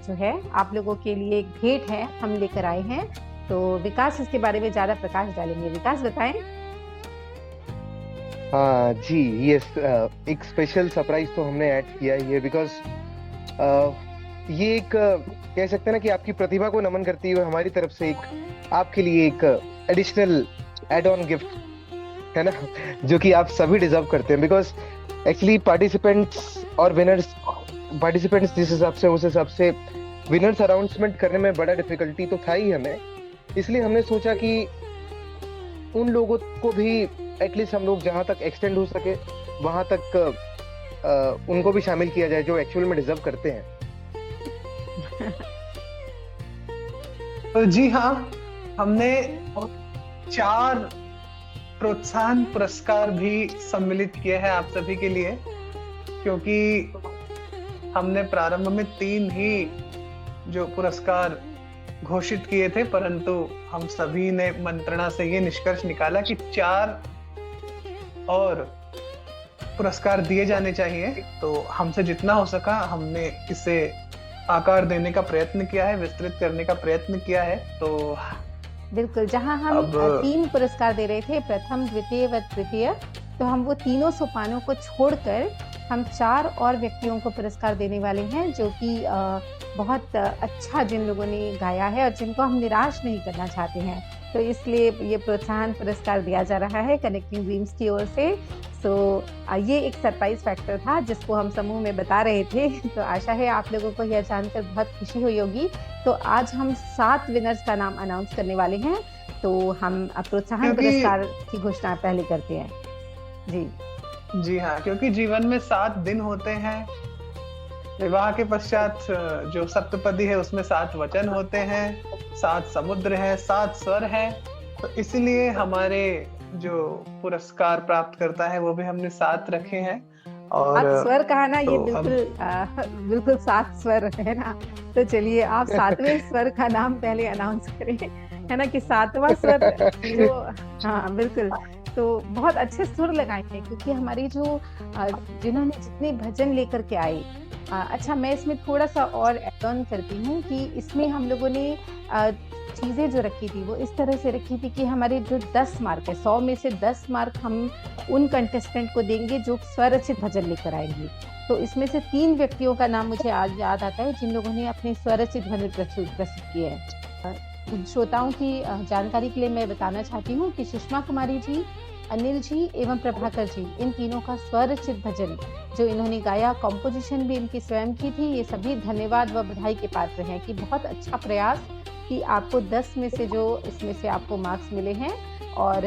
जो है आप लोगों के लिए एक भेंट है हम लेकर आए हैं। तो विकास इसके बारे में ज्यादा प्रकाश डालेंगे। विकास बताएं। हाँ जी, यस, एक स्पेशल सरप्राइज तो हमने ऐड किया है ये, बिकॉज ये एक कह सकते हैं ना कि आपकी प्रतिभा को नमन करती हुए हमारी तरफ से एक आपके लिए एक एडिशनल एड ऑन गिफ्ट है ना, जो कि आप सभी डिजर्व करते हैं। बिकॉज एक्चुअली पार्टिसिपेंट्स और विनर्स, पार्टिसिपेंट्स जिस हिसाब से उस हिसाब से विनर्स अनाउंसमेंट करने में बड़ा डिफिकल्टी तो था ही हमें, इसलिए हमने सोचा कि उन लोगों को भी एटलीस्ट हम लोग जहां तक एक्सटेंड हो सके वहां तक उनको भी शामिल किया जाए जो एक्चुअल में डिजर्व करते हैं। तो जी हाँ, हमने 4 प्रोत्साहन पुरस्कार भी सम्मिलित किए हैं आप सभी के लिए, क्योंकि हमने प्रारंभ में 3 ही जो पुरस्कार घोषित किए थे, परंतु हम सभी ने मंत्रणा से ये निष्कर्ष निकाला कि 4 और पुरस्कार दिए जाने चाहिए। तो हमसे जितना हो सका हमने इसे आकार देने का प्रयत्न किया है, विस्तृत करने का प्रयत्न किया है। तो बिल्कुल, जहां हम 3 पुरस्कार दे रहे थे, प्रथम, द्वितीय व तृतीय, तो हम वो तीनों सोपानों को छोड़कर हम 4 और व्यक्तियों को पुरस्कार देने वाले हैं, जो कि बहुत अच्छा जिन लोगों ने गाया है और जिनको हम निराश नहीं करना चाहते हैं। तो इसलिए ये प्रोत्साहन पुरस्कार दिया जा रहा है कनेक्टिंग ड्रीम्स की ओर से। सो ये एक सरप्राइज फैक्टर था जिसको हम समूह में बता रहे थे। तो आशा है आप लोगों को यह जानकर बहुत खुशी हुई होगी। तो आज हम 7 विनर्स का नाम अनाउंस करने वाले हैं। तो हम प्रोत्साहन पुरस्कार की घोषणा पहले करते हैं। जी हाँ, क्योंकि जीवन में 7 दिन होते हैं। विवाह के पश्चात जो सप्तपदी है उसमें 7 वचन होते हैं, 7 समुद्र है, 7 स्वर है। तो इसलिए हमारे जो पुरस्कार प्राप्त करता है वो भी हमने 7 रखे हैं। और 7 स्वर कहा ना, तो ये बिल्कुल 7 स्वर है ना। तो चलिए आप 7वें स्वर का नाम पहले अनाउंस करें, है ना, कि 7वां स्वर जो, हाँ बिल्कुल, तो बहुत अच्छे सुर लगाएंगे क्योंकि हमारे जो जिन्होंने जितने भजन लेकर के आए, अच्छा मैं इसमें थोड़ा सा और ऐड ऑन करती हूँ कि इसमें हम लोगों ने चीज़ें जो रखी थी वो इस तरह से रखी थी कि हमारे जो 10 मार्क है, 100 में से 10 मार्क हम उन कंटेस्टेंट को देंगे जो स्वरचित भजन लेकर आएंगे। तो इसमें से 3 व्यक्तियों का नाम मुझे आज याद आता है जिन लोगों ने अपने स्वरचित भजन प्रस्तुत किए हैं। श्रोताओं की जानकारी के लिए मैं बताना चाहती हूँ कि सुषमा कुमारी जी, अनिल जी एवं प्रभाकर जी, इन तीनों का स्वरचित भजन जो इन्होंने गाया, कॉम्पोजिशन भी इनकी स्वयं की थी। ये सभी धन्यवाद व बधाई के पात्र हैं कि बहुत अच्छा प्रयास कि आपको 10 में से जो इसमें से आपको मार्क्स मिले हैं। और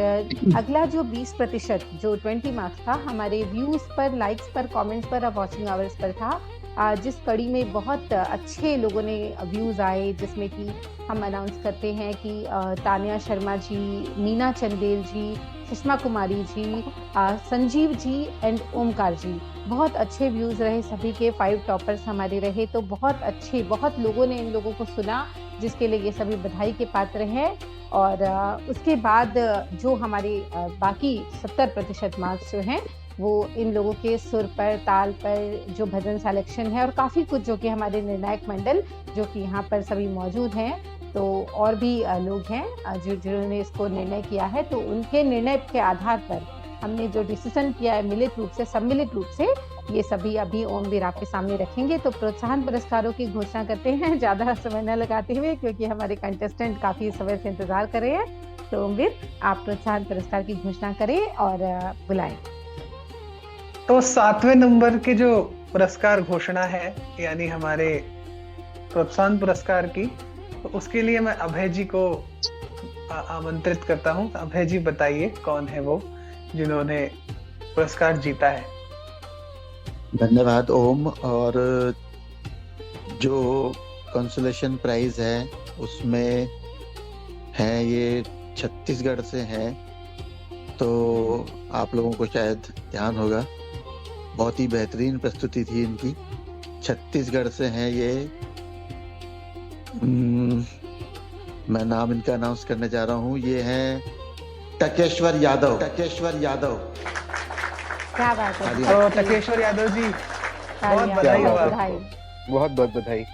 अगला जो 20% जो 20 मार्क्स था हमारे व्यूज पर, लाइक्स पर, कमेंट्स पर और वॉचिंग आवर्स पर था, जिस कड़ी में बहुत अच्छे लोगों ने व्यूज आए, जिसमें कि हम अनाउंस करते हैं कि तानिया शर्मा जी, मीना चंदेल जी, सुषमा कुमारी जी, संजीव जी एंड ओमकार जी, बहुत अच्छे व्यूज रहे सभी के। 5 टॉपर्स हमारे रहे। तो बहुत अच्छे, बहुत लोगों ने इन लोगों को सुना, जिसके लिए ये सभी बधाई के पात्र हैं। और उसके बाद जो हमारे बाकी 70% मार्क्स जो हैं वो इन लोगों के सुर पर, ताल पर, जो भजन सिलेक्शन है और काफ़ी कुछ जो कि हमारे निर्णायक मंडल जो कि यहाँ पर सभी मौजूद हैं, तो और भी लोग हैं जिन्होंने इसको निर्णय किया है। तो उनके निर्णय के आधार पर हमने जो डिसीजन किया है मिलित रूप से, सम्मिलित रूप से, ये सभी अभी ओमवीर आपके सामने रखेंगे। तो प्रोत्साहन पुरस्कारों की घोषणा करते हैं ज़्यादा समय न लगाते हुए, क्योंकि हमारे कंटेस्टेंट काफ़ी समय से इंतजार कर रहे हैं। तो ओमवीर, आप प्रोत्साहन पुरस्कार की घोषणा करें और बुलाएं। तो 7वें नंबर के जो पुरस्कार घोषणा है, यानी हमारे प्रोत्साहन पुरस्कार की, तो उसके लिए मैं अभय जी को आमंत्रित करता हूं। अभय जी, बताइए कौन है वो जिन्होंने पुरस्कार जीता है। धन्यवाद ओम। और जो कंसोलेशन प्राइज है उसमें है, ये छत्तीसगढ़ से है, तो आप लोगों को शायद ध्यान होगा, बहुत ही बेहतरीन प्रस्तुति थी इनकी। छत्तीसगढ़ से है ये। मैं नाम इनका अनाउंस करने जा रहा हूँ। ये है टकेश्वर यादव। टकेश्वर यादव। क्या बात है। तो टकेश्वर यादव जी, बहुत बधाई हो आपको। बहुत बहुत बधाई।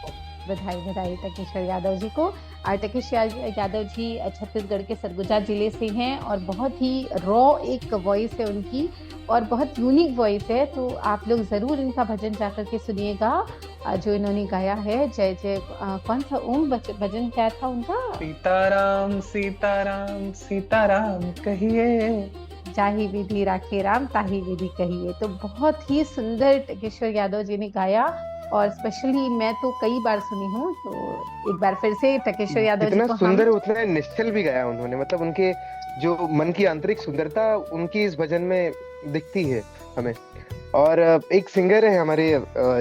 बधाई टकेश्वर यादव जी को। और टकेश्वर यादव जी छत्तीसगढ़ के सरगुजा जिले से हैं और बहुत ही रॉ एक वॉइस है उनकी और बहुत यूनिक वॉइस है। तो आप लोग ज़रूर इनका भजन जाकर के सुनिएगा जो इन्होंने गाया है। जय जय कौन सा ओम भजन क्या था उनका? सीताराम सीताराम सीताराम कहिए, जाहि विधि राखे राम ताहि विधि कहिए। तो बहुत ही सुंदर टकेश्वर यादव जी ने गाया और स्पेशली मैं तो कई बार सुनी हूँ। तो एक बार फिर से टकेश्वर यादव जी को सुंदर उतना निश्चल भी गाया उन्होंने, मतलब उनके जो मन की आंतरिक सुंदरता उनकी इस भजन में दिखती है हमें। और एक सिंगर है हमारे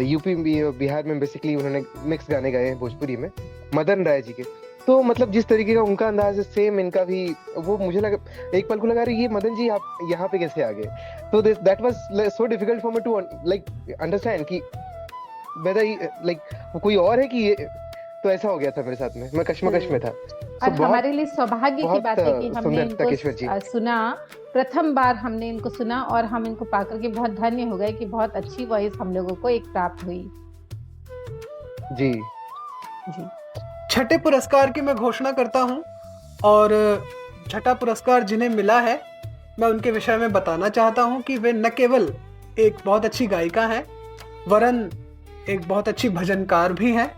यूपी बिहार में, बेसिकली उन्होंने मिक्स गाने गाए हैं भोजपुरी में, मदन राय जी के। तो मतलब जिस तरीके का उनका अंदाज है सेम इनका भी, वो मुझे लगा एक पल को लगा रही ये मदन जी आप यहाँ पे कैसे आ गए। तो that was so difficult for me to like understand कि वेदर लाइक कोई और है कि ये, तो ऐसा हो गया था मेरे साथ में, मैं कश्मकश में था। और हमारे लिए सौभाग्य की बात है कि हमने इनको सुना, प्रथम बार हमने इनको सुना और हम इनको पाकर के बहुत धन्य हो गए कि बहुत अच्छी वॉइस हम लोगों को एक प्राप्त हुई। जी जी। छठे पुरस्कार की मैं घोषणा करता हूं और छठा पुरस्कार जिन्हें मिला है मैं उनके विषय में बताना चाहता हूं कि वे न केवल एक बहुत अच्छी गायिका हैं वरन एक बहुत अच्छी भजनकार भी हैं।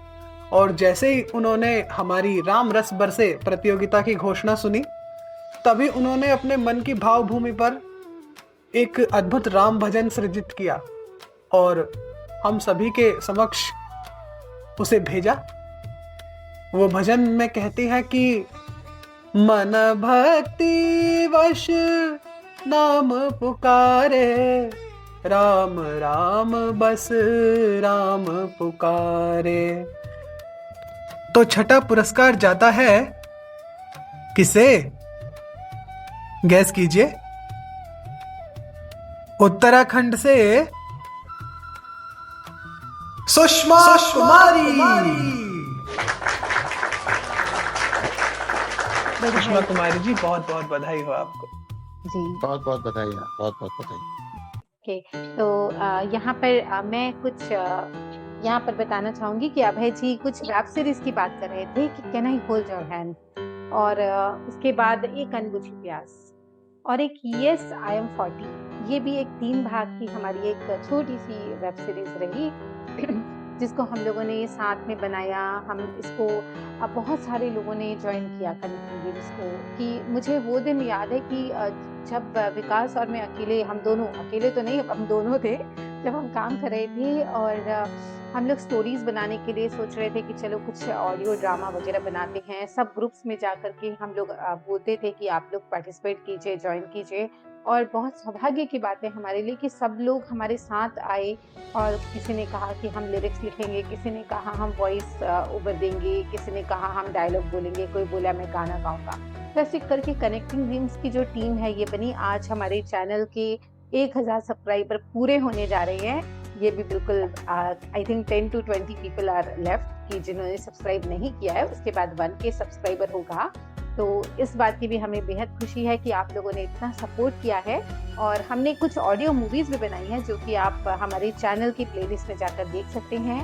और जैसे ही उन्होंने हमारी राम रस बरसे प्रतियोगिता की घोषणा सुनी तभी उन्होंने अपने मन की भावभूमि पर एक अद्भुत राम भजन सृजित किया और हम सभी के समक्ष उसे भेजा। वो भजन में कहती है कि मन भक्ति वश नाम पुकारे, राम राम बस राम पुकारे। तो छठा पुरस्कार जाता है किसे? गैस कीजिए। उत्तराखंड से सुषमा कुमारी। सुषमा कुमारी जी, बहुत बहुत बधाई हो आपको। जी बहुत बहुत बधाई, बहुत बहुत बधाई। ओके, तो यहाँ पर मैं कुछ यहाँ पर बताना चाहूंगी कि अभय जी कुछ वेब सीरीज की बात कर रहे थे कि can I hold your hand, और उसके बाद एक अनबुझी प्यास और एक यस आई एम 40। ये भी एक 3 भाग की हमारी एक छोटी सी वेब सीरीज रही जिसको हम लोगों ने साथ में बनाया। हम इसको बहुत सारे लोगों ने ज्वाइन किया कनेक्टिंग इसको, कि मुझे वो दिन याद है कि जब विकास और मैं अकेले, हम दोनों अकेले तो नहीं, हम दोनों थे, जब हम काम कर रहे थे और हम लोग स्टोरीज बनाने के लिए सोच रहे थे कि चलो कुछ ऑडियो ड्रामा वगैरह बनाते हैं। सब ग्रुप्स में जा कर के हम लोग बोलते थे कि आप लोग पार्टिसिपेट कीजिए, ज्वाइन कीजिए। और बहुत सौभाग्य की बात है हमारे लिए कि सब लोग हमारे साथ आए और किसी ने कहा कि हम लिरिक्स लिखेंगे, किसी ने कहा हम वॉइस ओवर देंगे, किसी ने कहा हम डायलॉग बोलेंगे, कोई बोला मैं गाना गाऊंगा। तो ऐसे करके कनेक्टिंग ड्रीम्स की जो टीम है ये बनी। आज हमारे चैनल के 1000 सब्सक्राइबर पूरे होने जा रहे हैं। ये भी बिल्कुल I think 10 to 20 people are left कि जिन्होंने सब्सक्राइब नहीं किया है। उसके बाद 1K सब्सक्राइबर होगा। तो इस बात की भी हमें बेहद खुशी है कि आप लोगों ने इतना सपोर्ट किया है। और हमने कुछ ऑडियो मूवीज़ भी बनाई हैं जो कि आप हमारे चैनल की प्लेलिस्ट में जाकर देख सकते हैं,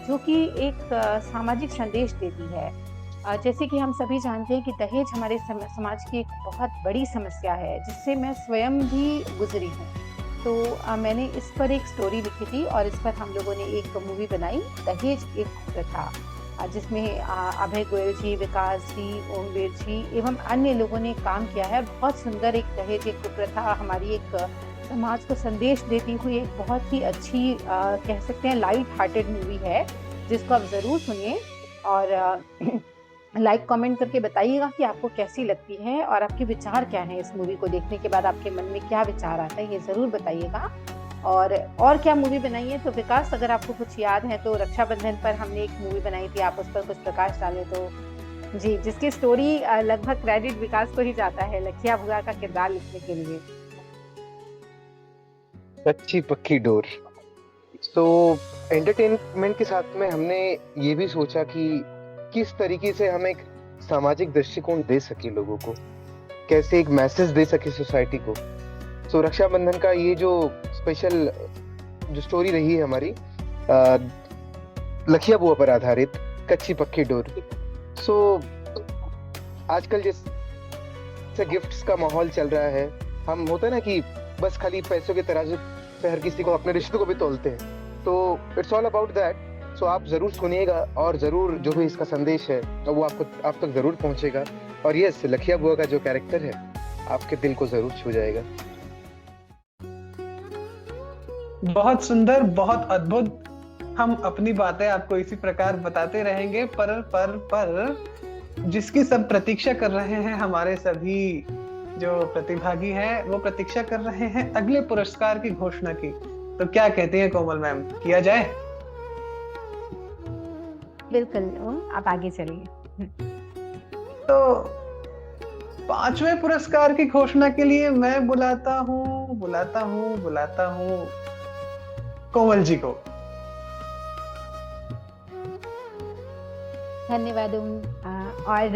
जो कि एक सामाजिक संदेश देती है। जैसे कि हम सभी जानते हैं कि दहेज हमारे समाज की एक बहुत बड़ी समस्या है जिससे मैं स्वयं भी गुजरी हूँ। तो मैंने इस पर एक स्टोरी लिखी थी और इस पर हम लोगों ने एक मूवी बनाई, दहेज एक प्रथा, जिसमें अभय गोयल जी, विकास जी, ओमवीर जी एवं अन्य लोगों ने काम किया है। बहुत सुंदर एक दहेज एक प्रथा हमारी एक समाज को संदेश देती हुई एक बहुत ही अच्छी कह सकते हैं लाइट हार्टेड मूवी है, जिसको आप ज़रूर सुनिए और लाइक कमेंट करके बताइएगा कि आपको कैसी लगती है और आपके विचार क्या हैं इस मूवी को देखने के बाद, आपके मन में क्या विचार आता है ये ज़रूर बताइएगा। और क्या मूवी बनाई है तो विकास, अगर आपको कुछ याद है तो रक्षाबंधन पर हमने एक मूवी बनाई थी, आप उस पर कुछ प्रकाश डालें तो। जी, जिसकी स्टोरी लगभग क्रेडिट विकास को ही जाता है लखिया बुआ का किरदार लिखने के लिए। कच्ची पक्की डोर। तो एंटरटेनमेंट के साथ में हमने ये भी सोचा कि किस तरीके से हम एक सामाजिक दृष्टिकोण दे सके लोगों को, कैसे एक मैसेज दे सके सोसाइटी को। तो रक्षाबंधन का ये जो स्पेशल जो स्टोरी रही है हमारी लखिया बुआ पर आधारित, कच्ची पक्की डोर। सो आजकल जैसे गिफ्ट्स का माहौल चल रहा है, हम होता है ना कि बस खाली पैसों के तराजू पे हर किसी को अपने रिश्तों को भी तोलते हैं, तो इट्स ऑल अबाउट दैट। सो आप जरूर सुनिएगा और जरूर जो भी इसका संदेश है वो आप तक जरूर पहुंचेगा। और यस, लखिया बुआ का जो कैरेक्टर है आपके दिल को जरूर छू जाएगा। बहुत सुंदर, बहुत अद्भुत। हम अपनी बातें आपको इसी प्रकार बताते रहेंगे, पर जिसकी सब प्रतीक्षा कर रहे हैं, हमारे सभी जो प्रतिभागी हैं वो प्रतीक्षा कर रहे हैं अगले पुरस्कार की घोषणा की। तो क्या कहती हैं कोमल मैम, किया जाए? बिल्कुल, आप आगे चलिए। तो 5वें पुरस्कार की घोषणा के लिए मैं बुलाता हूँ कोमल जी को। धन्यवाद। और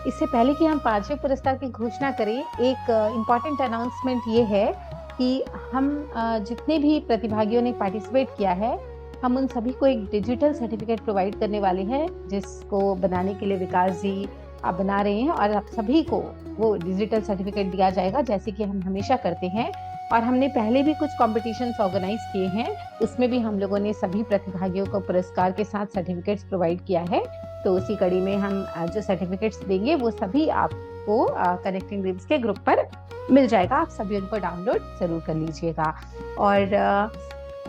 इससे पहले कि हम 5वें पुरस्कार की घोषणा करें, एक इम्पॉर्टेंट अनाउंसमेंट ये है कि हम जितने भी प्रतिभागियों ने पार्टिसिपेट किया है, हम उन सभी को एक डिजिटल सर्टिफिकेट प्रोवाइड करने वाले हैं, जिसको बनाने के लिए विकास जी आप बना रहे हैं और आप सभी को वो डिजिटल सर्टिफिकेट दिया जाएगा, जैसे कि हम हमेशा करते हैं। और हमने पहले भी कुछ कॉम्पिटिशन्स ऑर्गेनाइज किए हैं, उसमें भी हम लोगों ने सभी प्रतिभागियों को पुरस्कार के साथ सर्टिफिकेट्स प्रोवाइड किया है। तो उसी कड़ी में हम जो सर्टिफिकेट्स देंगे वो सभी आपको कनेक्टिंग ड्रीम्स के ग्रुप पर मिल जाएगा, आप सभी उनको डाउनलोड जरूर कर लीजिएगा। और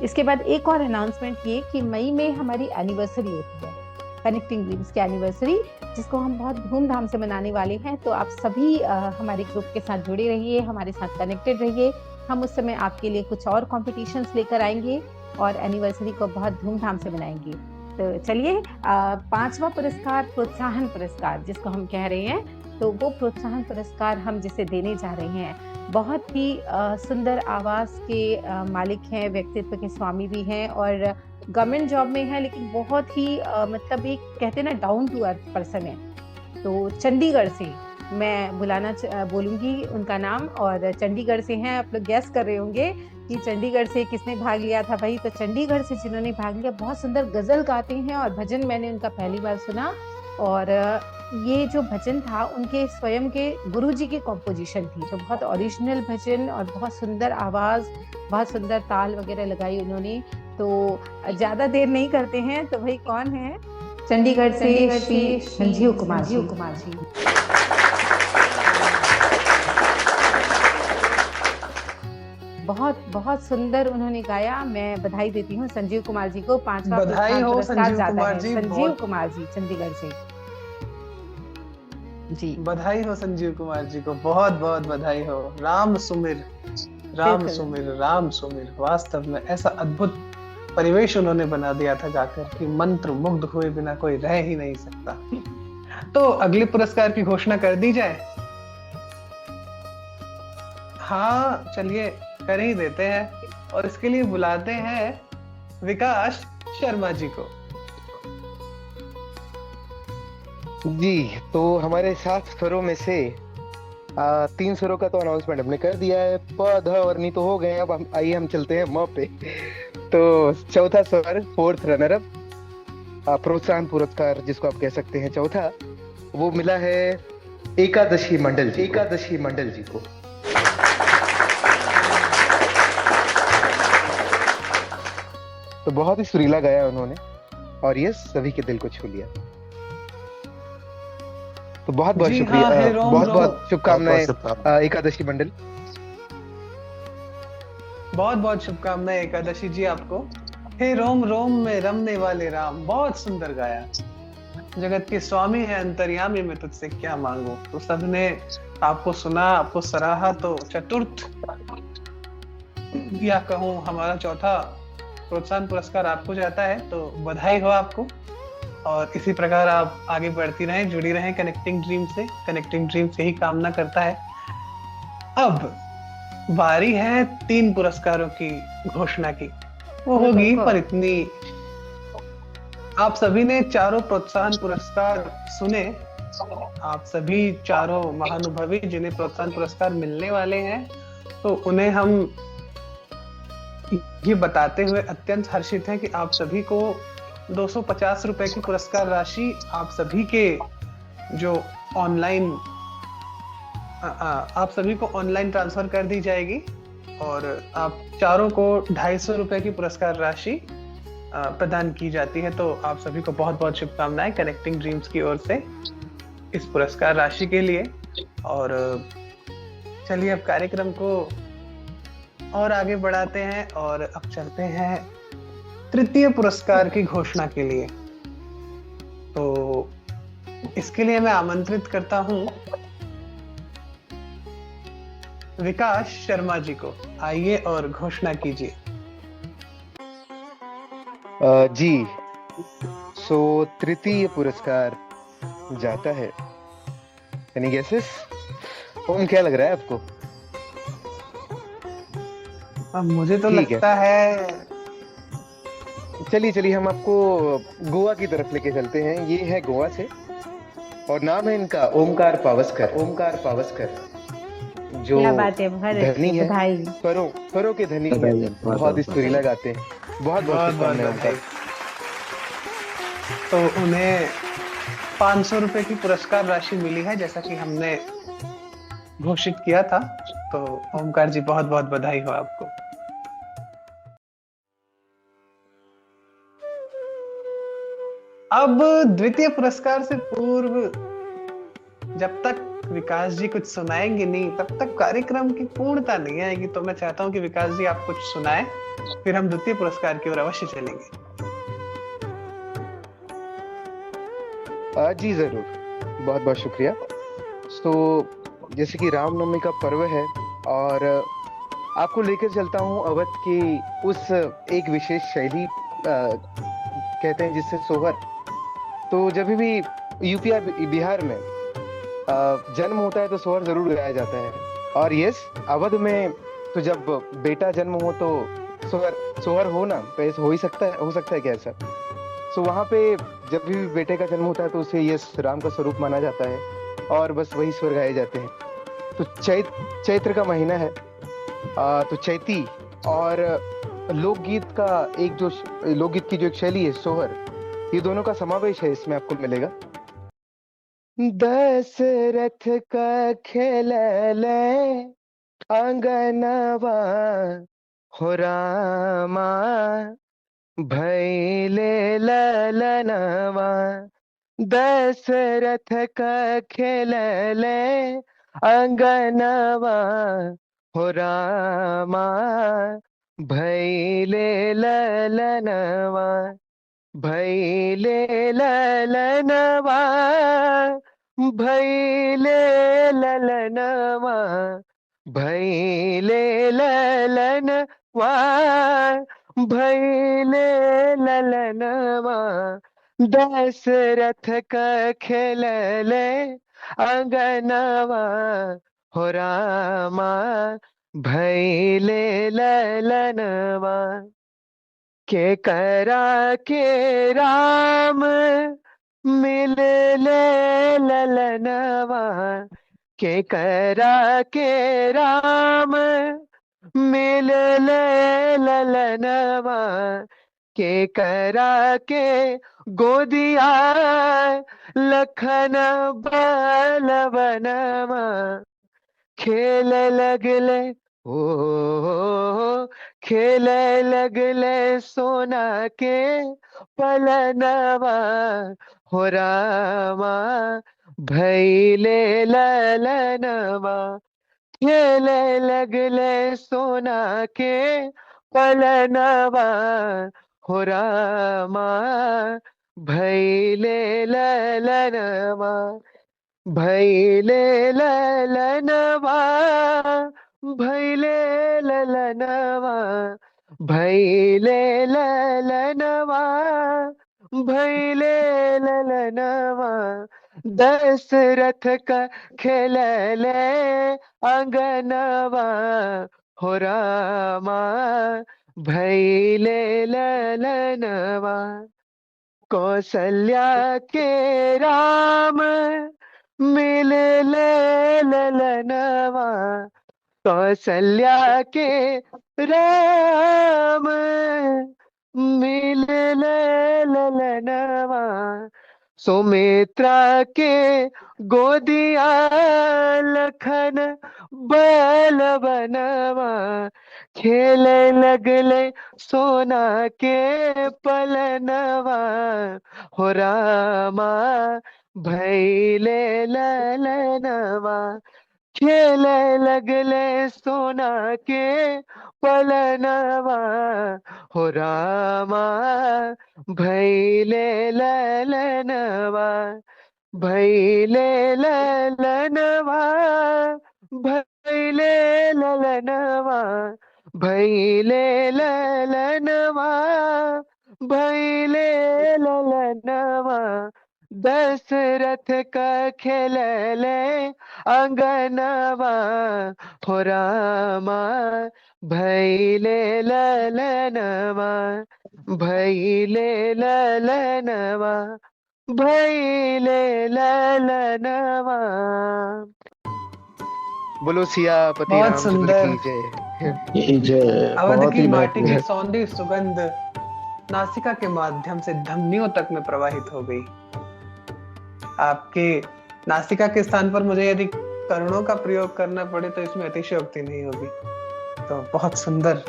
इसके बाद एक और अनाउंसमेंट ये कि मई में हमारी एनिवर्सरी होती है, कनेक्टिंग ड्रीम्स की एनिवर्सरी, जिसको हम बहुत धूमधाम से मनाने वाले हैं। तो आप सभी हमारे ग्रुप के साथ जुड़े रहिए, हमारे साथ कनेक्टेड रहिए। हम उस समय आपके लिए कुछ और कॉम्पिटिशन्स लेकर आएंगे और एनिवर्सरी को बहुत धूमधाम से मनाएंगे। तो चलिए, 5वां पुरस्कार, प्रोत्साहन पुरस्कार जिसको हम कह रहे हैं, तो वो प्रोत्साहन पुरस्कार हम जिसे देने जा रहे हैं, बहुत ही सुंदर आवाज़ के मालिक हैं, व्यक्तित्व के स्वामी भी हैं और गवर्नमेंट जॉब में है, लेकिन बहुत ही मतलब एक कहते हैं ना डाउन टू अर्थ पर्सन है। तो चंडीगढ़ से मैं बोलूँगी उनका नाम, और चंडीगढ़ से हैं। आप लोग गैस कर रहे होंगे कि चंडीगढ़ से किसने भाग लिया था भाई, तो चंडीगढ़ से जिन्होंने भाग लिया, बहुत सुंदर गज़ल गाते हैं और भजन मैंने उनका पहली बार सुना। और ये जो भजन था उनके स्वयं के गुरुजी की कॉम्पोजिशन थी, तो बहुत ओरिजिनल भजन और बहुत सुंदर आवाज़, बहुत सुंदर ताल वगैरह लगाई उन्होंने। तो ज़्यादा देर नहीं करते हैं, तो भाई कौन है? चंडीगढ़ से श्री संजीव कुमार जी। बहुत बहुत सुंदर उन्होंने गाया। मैं बधाई देती हूँ संजीव कुमार जी को। 5वां बधाई हो संजीव कुमार जी, संजीव कुमार जी चंडीगढ़ से जी। बधाई हो संजीव कुमार जी को, बहुत बहुत बधाई हो। राम सुमिर, राम सुमिर, राम सुमिर। वास्तव में ऐसा अद्भुत परिवेश उन्होंने बना दिया था गाकर कि मंत्र मुग्ध हुए बिना कोई रह ही नहीं सकता। तो अगले पुरस्कार की घोषणा कर दी जाए? हाँ, चलिए कर ही देते हैं और इसके लिए बुलाते हैं विकास शर्मा जी को। जी, तो हमारे 7 स्वरों में से 3 स्वरों का तो अनाउंसमेंट हमने कर दिया है, प, ध और नी तो हो गए। अब आइए हम चलते हैं म पे। तो चौथा स्वर, 4th रनर अप, प्रोत्साहन पुरस्कार जिसको आप कह सकते हैं चौथा, वो मिला है एकादशी मंडल जी को। तो बहुत ही सुरीला गाया उन्होंने और ये सभी के दिल को छू लिया। तो बहुत बहुत जी शुक्रिया, हाँ, हे रोम बहुत रोम। बहुत शुभकामनाएं शुभकामनाएं। एकादशी मंडल। बहुत बहुत शुभकामनाएं एकादशी जी आपको। हे रोम रोम में रमने वाले राम, बहुत सुंदर गाया। जगत के स्वामी है अंतर्यामी, मैं तुझसे क्या मांगू। तो सबने आपको सुना, आपको सराहा, तो चतुर्थ या कहूँ हमारा चौथा प्रोत्साहन पुरस्कार आपको जाता है, तो बधाई हो आपको। और इसी प्रकार आप आगे बढ़ती रहें, जुड़ी रहें कनेक्टिंग ड्रीम से। कनेक्टिंग ड्रीम से ही कामना करता है। अब बारी है 3 पुरस्कारों की घोषणा की। वो होगी, पर इतनी आप सभी ने चारों प्रोत्साहन पुरस्कार सुने। आप सभी चारों महानुभवी जिन्हें प्रोत्साहन पुरस्कार मिलने वाले हैं, तो उन्हें हम ये बताते हुए अत्यंत हर्षित हैं कि आप सभी को 250 रुपए की पुरस्कार राशि आप सभी के जो ऑनलाइन आप सभी को ऑनलाइन ट्रांसफर कर दी जाएगी। और आप चारों को 250 रुपए की पुरस्कार राशि प्रदान की जाती है। तो आप सभी को बहुत बहुत शुभकामनाएं कनेक्टिंग ड्रीम्स की ओर से इस पुरस्कार राशि के लिए। और चलिए अब कार्यक्रम को और आगे बढ़ाते हैं और अब चलते हैं तृतीय पुरस्कार की घोषणा के लिए। तो इसके लिए मैं आमंत्रित करता हूं विकास शर्मा जी को। आइए और घोषणा कीजिए। जी, सो तृतीय पुरस्कार जाता है, एनी गेसेस? ओम, क्या लग रहा है आपको? अब मुझे तो ठीक है। लगता है चलिए हम आपको गोवा की तरफ लेके चलते हैं। ये है गोवा से और नाम है इनका ओमकार पावस्कर। ओमकार पावस्कर जो क्या बात है, बहुत धनी है, बधाई। स्वरों के धनी है, बधाई, बहुत ही सुरीला गाते हैं। बहुत बहुत शुभकामनाएं उनका। तो उन्हें 500 रुपए की पुरस्कार राशि मिली है, जैसा कि हमने घोषित किया था। तो ओमकार जी, बहुत बहुत बधाई हो आपको। अब द्वितीय पुरस्कार से पूर्व, जब तक विकास जी कुछ सुनाएंगे नहीं, तब तक कार्यक्रम की पूर्णता नहीं आएगी। तो मैं चाहता हूं कि विकास जी आप कुछ सुनाएं, फिर हम द्वितीय पुरस्कार की ओर अवश्य चलेंगे। जी जरूर, बहुत बहुत शुक्रिया। तो जैसे कि रामनवमी का पर्व है और आपको लेकर चलता हूँ अवध की उस एक विशेष शैली कहते हैं जिससे सोहर। तो जब भी यूपी बिहार में जन्म होता है तो सोहर जरूर गाया जाता है। और यस, अवध में तो जब बेटा जन्म हो तो सोहर हो ना, तो ऐसा हो सकता है क्या ऐसा? सो वहाँ पे जब भी बेटे का जन्म होता है तो उसे यस राम का स्वरूप माना जाता है और बस वही स्वर गाए जाते हैं। तो चैत्र का महीना है, तो चैती और लोकगीत की जो एक शैली है सोहर, ये दोनों का समावेश है इसमें आपको मिलेगा। दशरथ का खेलले अंगनवा हो रामा, भैले ललनवा। दशरथ का खेलले अंगनवा हो रामा, भैले ललनवा। भैले ललनवा, भैले ललनवा, भैले ललनवा, भैले ललनवा। दशरथ का खेलले अंगनवा हो रामा, भैले ललनवा। के करा के राम मिलले ललनवा, के करा के राम मिलले ललनवा। के करा के गोदिया लखन बलवनवा, खेल लगले ओ खेले लगले सोना के पलनवा हो रामा, भैले ललनवा। खेले लगले सोना के पलनवा हो रामा, भैले ललनवा। भैले ललनवा, भैले ललनवा, भैले ललनवा, भैले ललनवा। दशरथ का खेलले अंगनवा हो रामा, भैले ललनवा। कौशल्या के राम मिलले ललनवा, कौशल्या के राम मिलले ललनवा। सुमित्रा के गोदिया लखन बलवनवा, खेले लगले सोना के पलनवा हो रामा, भैले ललनवा। खेले लगले सोना के पलनवा हो रामा, भैले ललनवा, भैले ललनवा, भैले ललनवा, भैले ललनवा, भैले ललनवा। दशरथ का खेलले अंगनवा हो रामा, भैले ललनवा, भैले ललनवा, भैले ललनवा। बोलो सियापति बहुत रामचंद्र सुंदर। की जय। अवध बहुत की ही माटी की महत्वपूर्ण। सौंदर्य सुगंध नासिका के माध्यम से धमनियों तक में प्रवाहित हो गई। आपके नासिका के स्थान पर मुझे यदि करुणों का प्रयोग करना पड़े तो इसमें अतिशयोक्ति नहीं होगी। तो बहुत सुंदर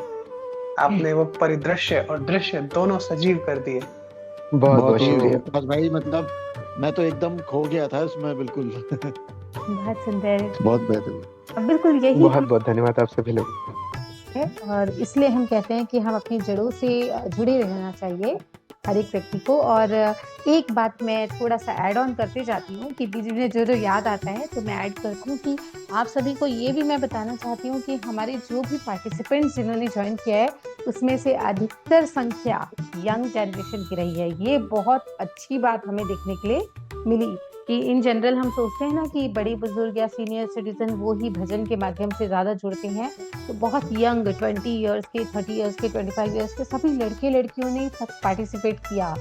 आपने वो परिदृश्य और दृश्य दोनों सजीव कर दिए। बहुत बहुत ही शुक्रिया। बस भाई, मतलब मैं तो एकदम खो गया था इसमें, बिल्कुल। बहुत सुंदर। बहुत बेहतरीन। बिल्कुल यही बहुत बहुत धन्यवाद आप सभी लोग। है और इसलिए हम कहते हैं कि हम अपनी जड़ों से जुड़े रहना चाहिए हर एक व्यक्ति को। और एक बात मैं थोड़ा सा ऐड ऑन करते जाती हूँ कि मुझे जो जो याद आता है तो मैं ऐड करती हूँ कि आप सभी को ये भी मैं बताना चाहती हूँ कि हमारे जो भी पार्टिसिपेंट्स जिन्होंने ज्वाइन किया है उसमें से अधिकतर संख्या यंग जनरेशन की रही है। ये बहुत अच्छी बात हमें देखने के लिए मिली कि इन जनरल हम सोचते हैं ना कि बड़े बुजुर्ग या सीनियर सिटीजन वो ही भजन के माध्यम से ज़्यादा जुड़ते हैं, तो बहुत यंग 20 इयर्स के, 30 इयर्स के, 25 इयर्स के सभी लड़के लड़कियों ने सब पार्टिसिपेट किया।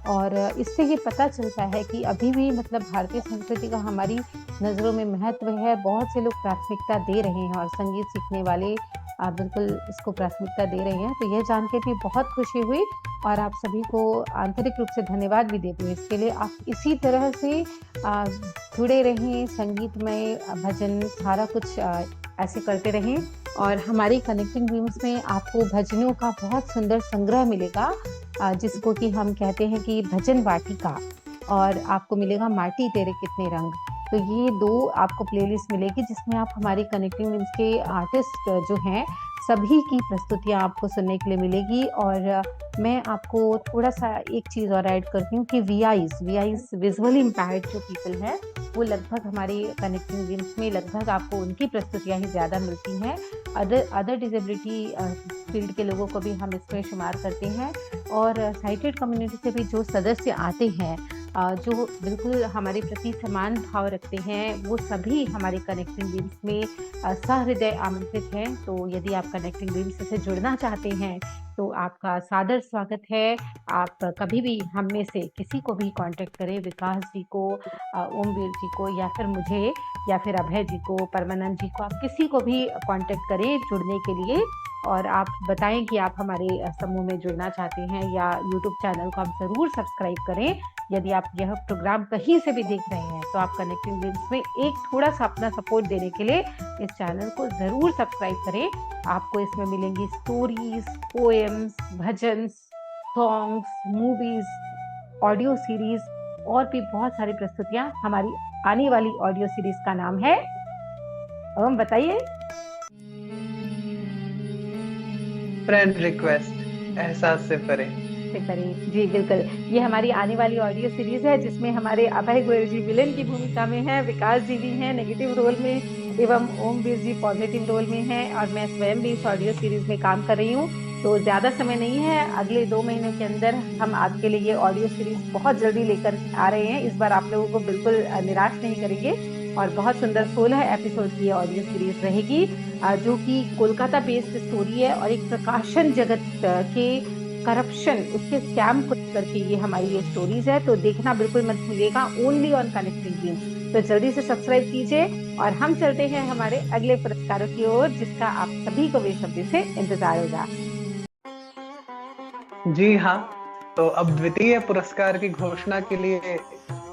और इससे ये पता चलता है कि अभी भी मतलब भारतीय संस्कृति का हमारी नज़रों में महत्व है। बहुत से लोग प्राथमिकता दे रहे हैं और संगीत सीखने वाले बिल्कुल इसको प्राथमिकता दे रहे हैं। तो यह जान के भी बहुत खुशी हुई और आप सभी को आंतरिक रूप से धन्यवाद भी देती हूँ इसके लिए। आप इसी तरह से जुड़े रहें, संगीतमय भजन सारा कुछ ऐसे करते रहें। और हमारी कनेक्टिंग ड्रीम्स में आपको भजनों का बहुत सुंदर संग्रह मिलेगा जिसको कि हम कहते हैं कि भजन वाटिका, और आपको मिलेगा माटी तेरे कितने रंग। तो ये 2 आपको प्लेलिस्ट मिलेगी जिसमें आप हमारी कनेक्टिंग ड्रीम्स के आर्टिस्ट जो हैं सभी की प्रस्तुतियां आपको सुनने के लिए मिलेगी। और मैं आपको थोड़ा सा एक चीज़ और ऐड करती हूँ कि वीआईज विजुअली इम्पेयर्ड जो पीपल हैं वो लगभग हमारी कनेक्टिंग ड्रीम्स में लगभग आपको उनकी प्रस्तुतियां ही ज़्यादा मिलती हैं। अदर डिसेबिलिटी फील्ड के लोगों को भी हम इसमें शुमार करते हैं। और साइटेड कम्युनिटी से भी जो सदस्य आते हैं जो बिल्कुल हमारे प्रति समान भाव रखते हैं वो सभी हमारे कनेक्टिंग ड्रीम्स में सहृदय आमंत्रित हैं। तो यदि आप कनेक्टिंग ड्रीम्स से जुड़ना चाहते हैं तो आपका सादर स्वागत है। आप कभी भी हम में से किसी को भी कांटेक्ट करें, विकास जी को, ओमवीर जी को, या फिर मुझे, या फिर अभय जी को, परमानंद जी को, आप किसी को भी कांटेक्ट करें जुड़ने के लिए। और आप बताएं कि आप हमारे समूह में जुड़ना चाहते हैं या यूट्यूब चैनल को आप ज़रूर सब्सक्राइब करें। यदि आप यह प्रोग्राम कहीं से भी देख रहे हैं तो आप कनेक्टिंग ड्रीम्स में एक थोड़ा सा अपना सपोर्ट देने के लिए इस चैनल को ज़रूर सब्सक्राइब करें। आपको इसमें मिलेंगी स्टोरीज, पोएम्स, भजन, सॉन्ग्स, मूवीज, ऑडियो सीरीज और भी बहुत सारी प्रस्तुतियां। हमारी आने वाली ऑडियो सीरीज का नाम है, ओम बताइए। फ्रेंड रिक्वेस्ट, एहसास से परे। जी बिल्कुल, ये हमारी आने वाली ऑडियो सीरीज है जिसमें हमारे अभय गोयल जी विलेन की भूमिका में हैं, विकास जी भी हैं नेगेटिव रोल में एवं ओमवीर जी पॉजिटिव रोल में हैं और मैं स्वयं भी इस ऑडियो सीरीज में काम कर रही हूँ। तो ज्यादा समय नहीं है, अगले 2 महीनों के अंदर हम आपके लिए ये ऑडियो सीरीज बहुत जल्दी लेकर आ रहे हैं। इस बार आप लोगों को बिल्कुल निराश नहीं करेंगे और बहुत सुंदर 16 एपिसोड की ऑडियो सीरीज रहेगी जो कि कोलकाता बेस्ड स्टोरी है और एक प्रकाशन जगत के करप्शन, उसके स्कैम को करके ये हमारी ये स्टोरीज है। तो देखना बिल्कुल मत भूलिएगा, ओनली ऑन कनेक्टिंग ड्रीम्स। तो जल्दी से सब्सक्राइब कीजिए और हम चलते हैं हमारे अगले पुरस्कारों की ओर जिसका आप सभी को बेसब्री से इंतजार होगा। जी हाँ, तो अब द्वितीय पुरस्कार की घोषणा के लिए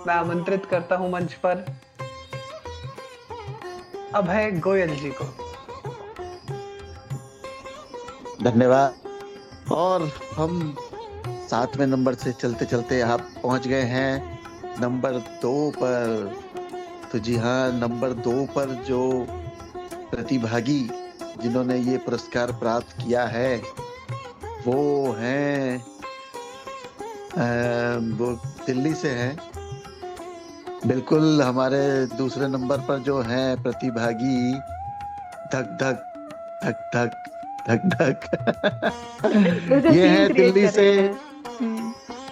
मैं आमंत्रित करता हूं मंच पर अभय गोयल जी को। धन्यवाद। और हम 7वें नंबर से चलते चलते आप पहुंच गए हैं नंबर 2 पर। तो जी हाँ, नंबर 2 पर जो प्रतिभागी जिन्होंने ये पुरस्कार प्राप्त किया है वो हैं वो दिल्ली से हैं। बिल्कुल हमारे दूसरे नंबर पर जो हैं प्रतिभागी, धक धक धक धक धक धक ये है दिल्ली से,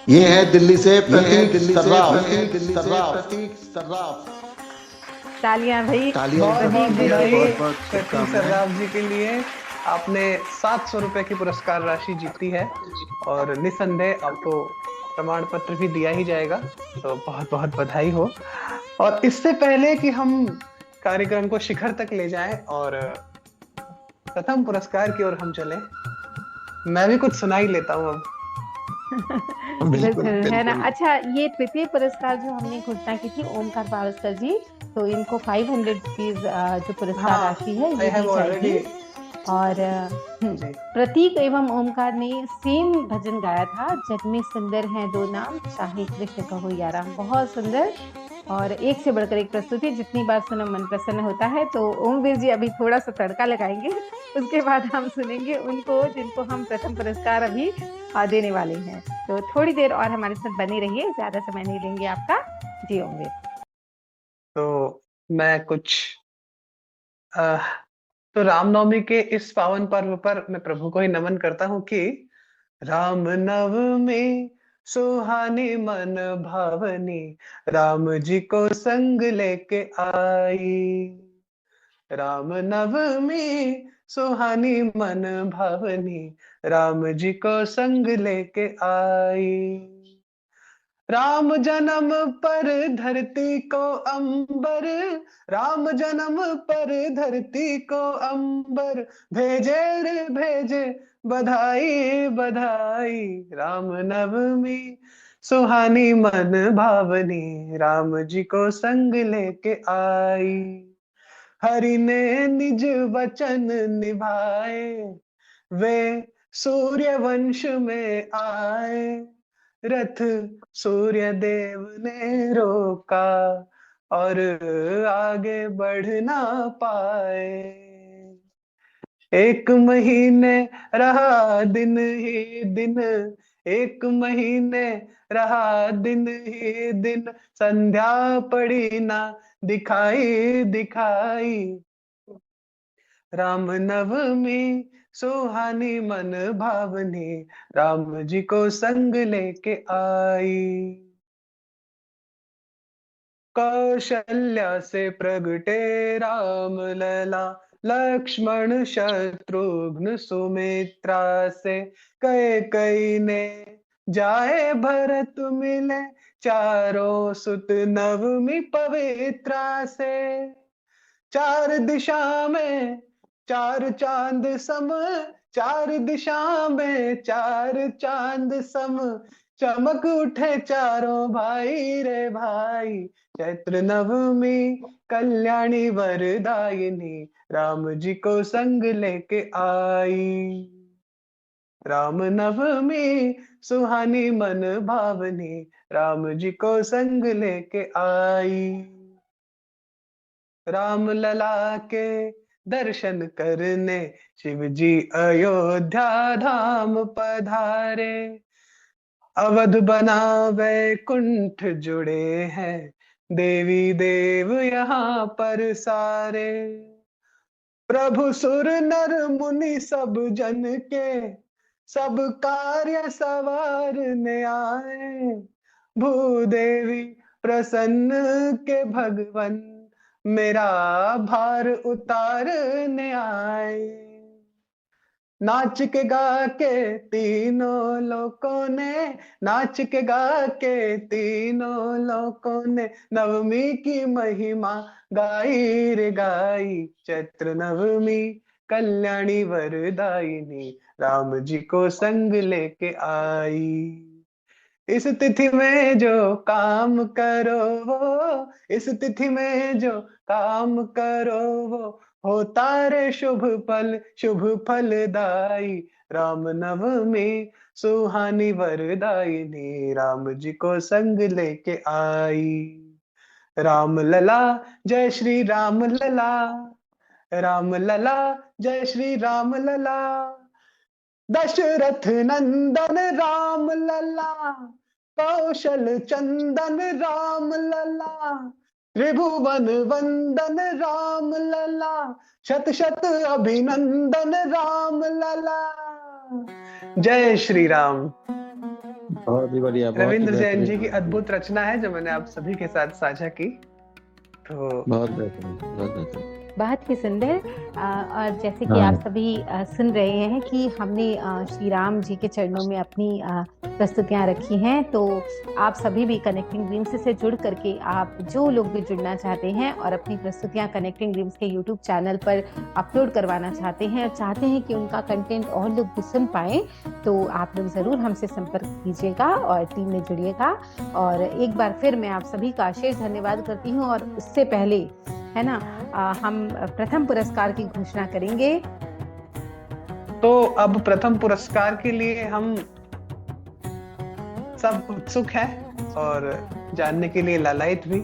ये है दिल्ली से प्रतीक सर्राफ। तालियां भाई, बहुत प्रतीक सर्राफ जी के लिए। आपने 700 रुपए की पुरस्कार राशि जीती है और निसंदेह आपको प्रमाण पत्र भी दिया ही जाएगा, तो बहुत बहुत बधाई हो। और इससे पहले कि हम कार्यक्रम को शिखर तक ले जाएं और प्रथम पुरस्कार की ओर हम चले, मैं भी कुछ सुना ही लेता हूँ अब। बिल्कुल है ना। अच्छा, ये तृतीय पुरस्कार जो हमने घोषणा की थी ओमकार पावस्कर जी, तो इनको 500 रुपीज जो पुरस्कार राशि है ये दी जाएगी। और प्रतीक एवं ओमकार ने सेम भजन गाया था, जग में सुंदर है दो नाम, चाहे कृष्ण कहो या राम। बहुत सुंदर और एक से बढ़कर एक प्रस्तुति, जितनी बार सुनो मन प्रसन्न होता है। तो ओमवीर जी अभी थोड़ा सा तड़का लगाएंगे, उसके बाद हम सुनेंगे उनको जिनको हम प्रथम पुरस्कार अभी देने वाले हैं। तो थोड़ी देर और हमारे साथ बने रहिए, ज्यादा समय नहीं लेंगे आपका। जी ओमवीर। तो मैं कुछ तो रामनवमी के इस पावन पर्व पर मैं प्रभु को ही नमन करता हूँ कि राम नवमी सुहानी मन भावनी, राम जी को संग लेके आई। राम नवमी सुहानी मन भावनी, राम जी को संग लेके आई। राम जन्म पर धरती को अंबर, राम जन्म पर धरती को अंबर, भेजे रे भेजे बधाई बधाई। राम नवमी सुहानी मन भावनी, राम जी को संग लेके आई। हरि ने निज वचन निभाए, वे सूर्य वंश में आए। रथ सूर्य देव ने रोका और आगे बढ़ ना पाए। एक महीने रहा दिन ही दिन, एक महीने रहा दिन ही दिन, संध्या पड़ी ना दिखाई दिखाई। राम नवमी सुहानी मन भावनी, राम जी को संग लेके आई। कौशल्या से प्रगटे राम लला, लक्ष्मण शत्रुघ्न सुमित्रा से, कैकेयी ने जाए भरत मिले, चारों सुत नवमी पवित्रा से। चार दिशा में चार चांद सम, चार दिशा में चार चांद सम चमक उठे चारों भाई रे भाई। चैत्र नवमी कल्याणी वरदायिनी राम जी को संग लेके आई। राम नवमी सुहानी मन भावनी राम जी को संग लेके आई। राम लला के दर्शन करने शिव जी अयोध्या धाम पधारे। अवध बना वैकुंठ जुड़े हैं देवी देव यहाँ पर सारे। प्रभु सुर नर मुनि सब जन के सब कार्य सवारने आए। भूदेवी प्रसन्न के भगवन मेरा भार उतारने आए। नाच के गा के तीनों लोगों ने नाच के गा के तीनों लोगों ने नवमी की महिमा गाई रे गाई। चैत्र नवमी कल्याणी वरदायिनी राम जी को संग लेके आई। इस तिथि में जो काम करो वो इस तिथि में जो काम करो वो होता रे शुभ फलदाई। राम नवमी सुहानी वरदायिनी राम जी को संग लेके आई। राम लला जय श्री राम लला। राम लला जय श्री राम लला। दशरथ नंदन राम लला कौशल चंदन राम लला। त्रिभुवन वंदन राम लला शत शत अभिनंदन राम लला। जय श्री राम। बहुत ही बढ़िया। रविंद्र जैन जी की अद्भुत रचना है जो मैंने आप सभी के साथ साझा की। तो बहुत बेहतरीन, बहुत बेहतरीन। बहुत ही सुंदर। और जैसे कि आप सभी सुन रहे हैं कि हमने श्री राम जी के चरणों में अपनी प्रस्तुतियां रखी हैं, तो आप सभी भी कनेक्टिंग ड्रीम्स से जुड़ करके आप जो लोग भी जुड़ना चाहते हैं और अपनी प्रस्तुतियां कनेक्टिंग ड्रीम्स के यूट्यूब चैनल पर अपलोड करवाना चाहते हैं और चाहते हैं कि उनका कंटेंट और लोग भी सुन पाएं, तो आप लोग ज़रूर हमसे संपर्क कीजिएगा और टीम में जुड़िएगा। और एक बार फिर मैं आप सभी का शेष धन्यवाद करती हूँ। और उससे पहले है ना, हम प्रथम पुरस्कार की घोषणा करेंगे। तो अब प्रथम पुरस्कार के लिए हम सब उत्सुक हैं और जानने के लिए लालायित भी।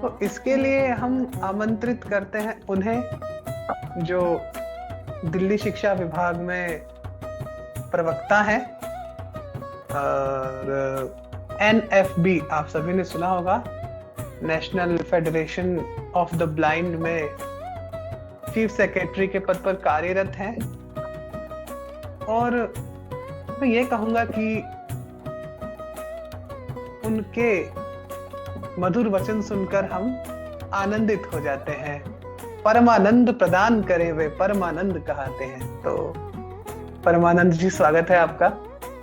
तो इसके लिए हम आमंत्रित करते हैं उन्हें जो दिल्ली शिक्षा विभाग में प्रवक्ता हैं और NFB आप सभी ने सुना होगा, national federation of the blind में चीफ सेक्रेटरी के पद पर कार्यरत हैं। और मैं ये कहूंगा कि उनके मधुर वचन सुनकर हम आनंदित हो जाते हैं। परमानंद प्रदान करे वे परमानंद कहते हैं। तो परमानंद जी, स्वागत है आपका।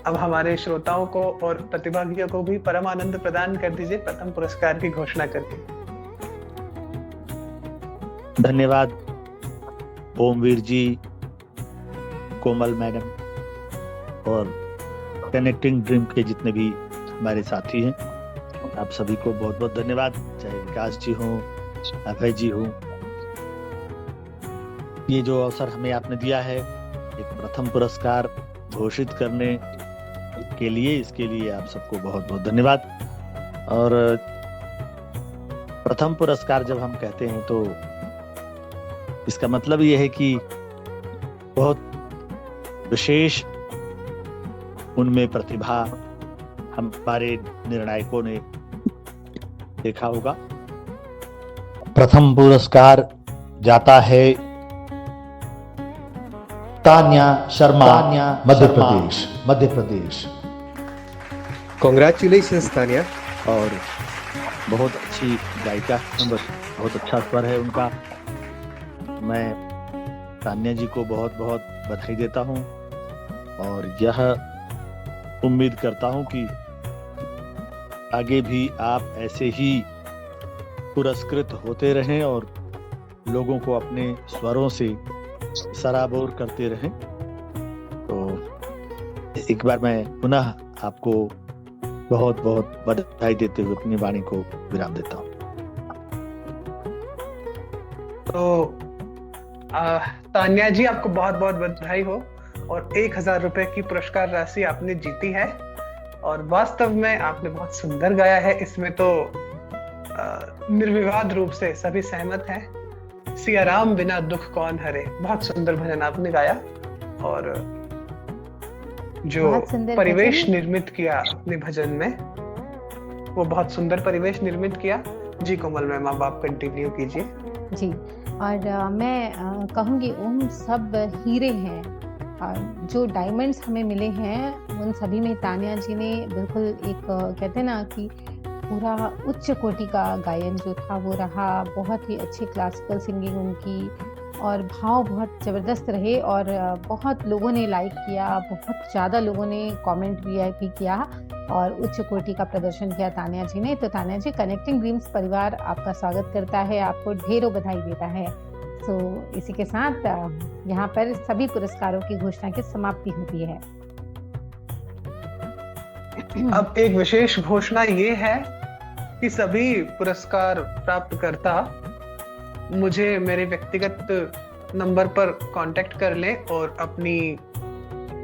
अब हमारे श्रोताओं को और प्रतिभागियों को भी परमानंद प्रदान कर दीजिए प्रथम पुरस्कार की घोषणा करके। धन्यवाद ओमवीर जी, कोमल मैडम और कनेक्टिंग ड्रीम के जितने भी हमारे साथी हैं, आप सभी को बहुत बहुत धन्यवाद। चाहे विकास जी हो, अभय जी हो, ये जो अवसर हमें आपने दिया है एक प्रथम पुरस्कार घोषित करने के लिए, इसके लिए आप सबको बहुत बहुत धन्यवाद। और प्रथम पुरस्कार जब हम कहते हैं तो इसका मतलब ये है कि बहुत विशेष उनमें प्रतिभा हमारे निर्णायकों ने देखा होगा। प्रथम पुरस्कार जाता है तान्या शर्मा, मध्य प्रदेश। कॉन्ग्रेचुलेशंस तान्या। और बहुत अच्छी गायिका, बहुत अच्छा स्वर है उनका। मैं तान्या जी को बहुत बहुत बधाई देता हूँ और यह उम्मीद करता हूँ कि आगे भी आप ऐसे ही पुरस्कृत होते रहें और लोगों को अपने स्वरों से सराबोर करते रहें। एक बार मैं पुनः आपको बहुत बहुत बधाई देते हुए अपनी वाणी को विराम देता हूँ। तो तान्या जी, आपको बहुत बहुत बधाई हो और 1000 रुपए की पुरस्कार राशि आपने जीती है। और वास्तव में आपने बहुत सुंदर गाया है, इसमें तो निर्विवाद रूप से सभी सहमत हैं। सिया राम बिना दुख कौन हरे, बहुत सुंदर भजन आपने गाया। और जो परिवेश निर्मित किया अपने भजन में, वो बहुत सुंदर परिवेश निर्मित किया। जी कोमल मैम, आप कंटिन्यू कीजिए। जी, और मैं कहूँगी उन सब हीरे हैं जो डायमंड्स हमें मिले हैं, उन सभी में तान्या जी ने बिल्कुल एक कहते हैं ना कि पूरा उच्च कोटि का गायन जो था वो रहा। बहुत ही अच्छी क्लासिकल सिंगिंग उनकी, और भाव बहुत ज़बरदस्त रहे। और बहुत लोगों ने लाइक किया, बहुत ज़्यादा लोगों ने कमेंट वीआईपी किया और उच्च कोटि का प्रदर्शन किया तान्या जी ने। तो तान्या जी, कनेक्टिंग ड्रीम्स परिवार आपका स्वागत करता है, आपको ढेरों बधाई देता है। तो इसी के साथ यहाँ पर सभी पुरस्कारों की घोषणा की समाप्ति होती है। अब एक विशेष घोषणा ये है कि सभी पुरस्कार प्राप्तकर्ता मुझे मेरे व्यक्तिगत नंबर पर कांटेक्ट कर लें और अपनी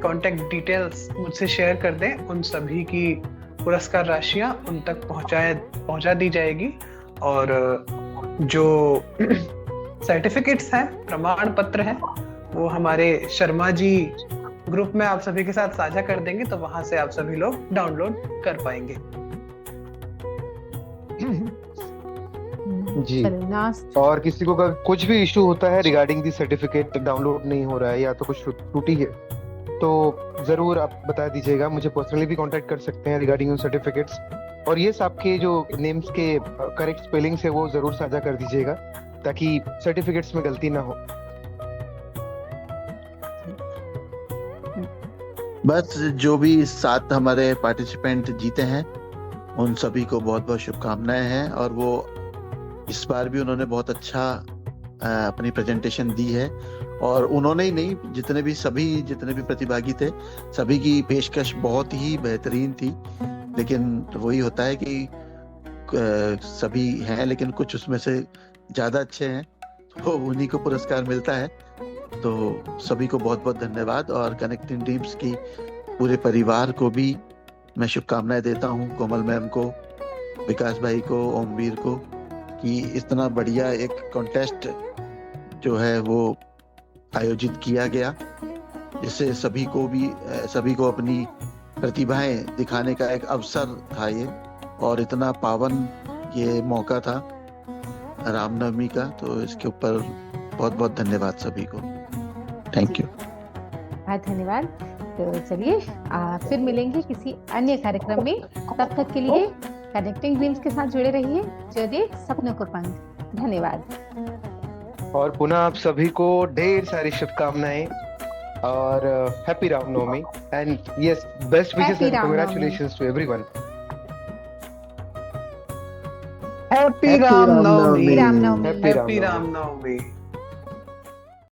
कांटेक्ट डिटेल्स मुझसे शेयर कर दें। उन सभी की पुरस्कार राशियां उन तक पहुंचा दी जाएगी। और जो सर्टिफिकेट्स हैं, प्रमाण पत्र हैं, वो हमारे शर्मा जी ग्रुप में आप सभी के साथ साझा कर देंगे, तो वहां से आप सभी लोग डाउनलोड कर पाएंगे। जी, और किसी को कुछ भी इशू होता है रिगार्डिंग दी सर्टिफिकेट डाउनलोड नहीं हो रहा है या तो कुछ त्रुटि है, तो जरूर आप बता दीजिएगा। मुझे पर्सनली भी कांटेक्ट कर सकते हैं रिगार्डिंग उन सर्टिफिकेट्स। और ये आपके जो नेम्स के करेक्ट स्पेलिंग्स है वो जरूर साझा कर दीजिएगा ताकि सर्टिफिकेट्स में गलती ना हो। बस जो भी 7 हमारे पार्टिसिपेंट जीते हैं उन सभी को बहुत बहुत शुभकामनाएं हैं। और वो इस बार भी उन्होंने बहुत अच्छा अपनी प्रेजेंटेशन दी है। और उन्होंने ही नहीं, जितने भी प्रतिभागी थे, सभी की पेशकश बहुत ही बेहतरीन थी। लेकिन वही होता है कि सभी हैं लेकिन कुछ उसमें से ज्यादा अच्छे हैं, तो उन्हीं को पुरस्कार मिलता है। तो सभी को बहुत बहुत धन्यवाद। और कनेक्टिंग ड्रीम्स की पूरे परिवार को भी मैं शुभकामनाएं देता हूँ, कोमल मैम को, विकास भाई को, ओमवीर को, कि इतना बढ़िया एक कॉन्टेस्ट जो है वो आयोजित किया गया, जिससे सभी को अपनी प्रतिभाएं दिखाने का एक अवसर था ये। और इतना पावन ये मौका था रामनवमी का, तो इसके ऊपर बहुत बहुत धन्यवाद सभी को। Thank you. बहुत धन्यवाद। तो चलिए फिर मिलेंगे किसी अन्य कार्यक्रम में। तब तक के लिए कनेक्टिंग ड्रीम्स के साथ जुड़े रहिए, जो दे सपनों को पंख। धन्यवाद। और पुनः आप सभी को ढेर सारी शुभकामनाएं और happy Ramnavami and yes, best wishes and congratulations to everyone. Happy Ramnavami. Ramnavami. Happy Ramnavami.